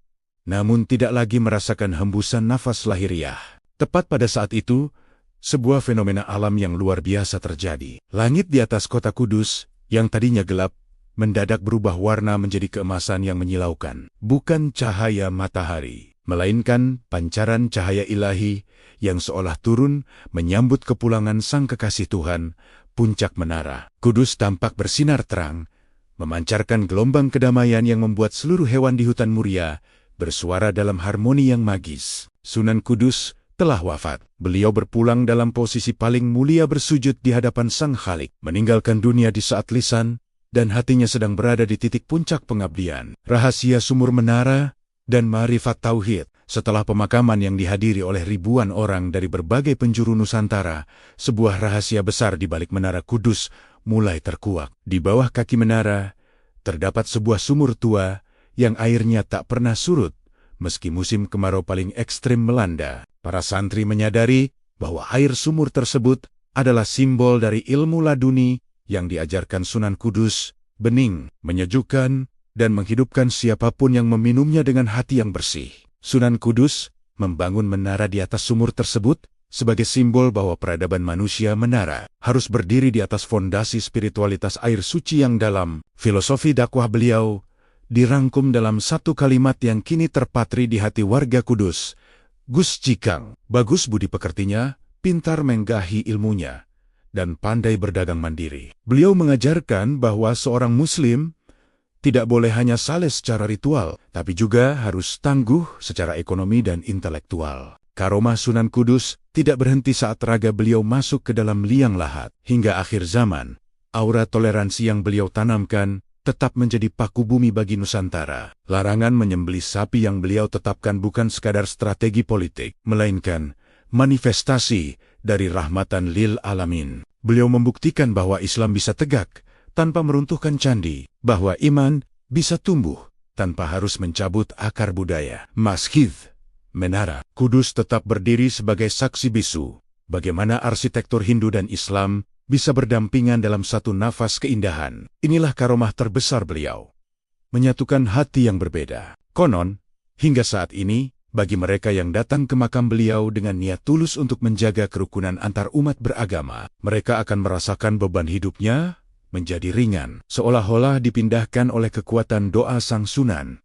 namun tidak lagi merasakan hembusan nafas lahiriah. Tepat pada saat itu, sebuah fenomena alam yang luar biasa terjadi. Langit di atas kota Kudus, yang tadinya gelap, mendadak berubah warna menjadi keemasan yang menyilaukan. Bukan cahaya matahari, melainkan pancaran cahaya ilahi yang seolah turun menyambut kepulangan sang kekasih Tuhan, puncak menara. Kudus tampak bersinar terang, memancarkan gelombang kedamaian yang membuat seluruh hewan di hutan Muria bersuara dalam harmoni yang magis. Sunan Kudus telah wafat. Beliau berpulang dalam posisi paling mulia bersujud di hadapan Sang Khalik, meninggalkan dunia di saat lisan dan hatinya sedang berada di titik puncak pengabdian. Rahasia sumur menara dan ma'rifat tauhid. Setelah pemakaman yang dihadiri oleh ribuan orang dari berbagai penjuru Nusantara, sebuah rahasia besar di balik menara Kudus mulai terkuak. Di bawah kaki menara, terdapat sebuah sumur tua yang airnya tak pernah surut, meski musim kemarau paling ekstrim melanda. Para santri menyadari bahwa air sumur tersebut adalah simbol dari ilmu laduni yang diajarkan Sunan Kudus, bening, menyejukkan, dan menghidupkan siapapun yang meminumnya dengan hati yang bersih. Sunan Kudus membangun menara di atas sumur tersebut sebagai simbol bahwa peradaban manusia menara harus berdiri di atas fondasi spiritualitas air suci yang dalam. Filosofi dakwah beliau dirangkum dalam satu kalimat yang kini terpatri di hati warga Kudus. Gus Cikang, bagus budi pekertinya, pintar menggahi ilmunya, dan pandai berdagang mandiri. Beliau mengajarkan bahwa seorang Muslim tidak boleh hanya saleh secara ritual, tapi juga harus tangguh secara ekonomi dan intelektual. Karomah Sunan Kudus tidak berhenti saat raga beliau masuk ke dalam liang lahat. Hingga akhir zaman, aura toleransi yang beliau tanamkan tetap menjadi paku bumi bagi Nusantara. Larangan menyembelih sapi yang beliau tetapkan bukan sekadar strategi politik, melainkan manifestasi dari rahmatan lil alamin. Beliau membuktikan bahwa Islam bisa tegak tanpa meruntuhkan candi, bahwa iman bisa tumbuh tanpa harus mencabut akar budaya. Masjid Menara Kudus tetap berdiri sebagai saksi bisu bagaimana arsitektur Hindu dan Islam bisa berdampingan dalam satu nafas keindahan. Inilah karomah terbesar beliau, menyatukan hati yang berbeda. Konon, hingga saat ini, bagi mereka yang datang ke makam beliau dengan niat tulus untuk menjaga kerukunan antar umat beragama, mereka akan merasakan beban hidupnya menjadi ringan, seolah-olah dipindahkan oleh kekuatan doa Sang Sunan.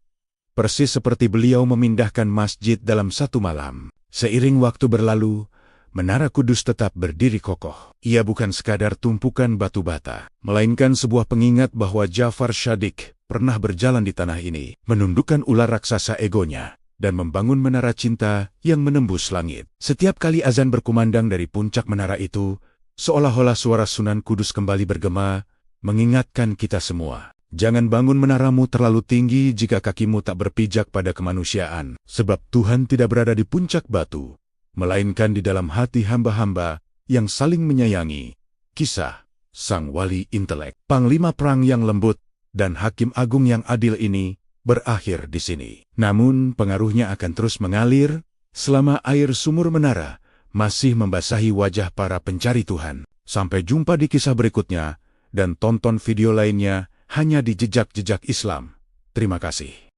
Persis seperti beliau memindahkan masjid dalam satu malam. Seiring waktu berlalu, Menara Kudus tetap berdiri kokoh. Ia bukan sekadar tumpukan batu bata, melainkan sebuah pengingat bahwa Jafar Shadiq pernah berjalan di tanah ini, menundukkan ular raksasa egonya, dan membangun menara cinta yang menembus langit. Setiap kali azan berkumandang dari puncak menara itu, seolah-olah suara Sunan Kudus kembali bergema, mengingatkan kita semua. Jangan bangun menaramu terlalu tinggi jika kakimu tak berpijak pada kemanusiaan, sebab Tuhan tidak berada di puncak batu, melainkan di dalam hati hamba-hamba yang saling menyayangi. Kisah Sang Wali Intelek, Panglima Perang yang lembut, dan Hakim Agung yang adil ini berakhir di sini. Namun pengaruhnya akan terus mengalir selama air sumur menara masih membasahi wajah para pencari Tuhan. Sampai jumpa di kisah berikutnya, dan tonton video lainnya hanya di Jejak-Jejak Islam. Terima kasih.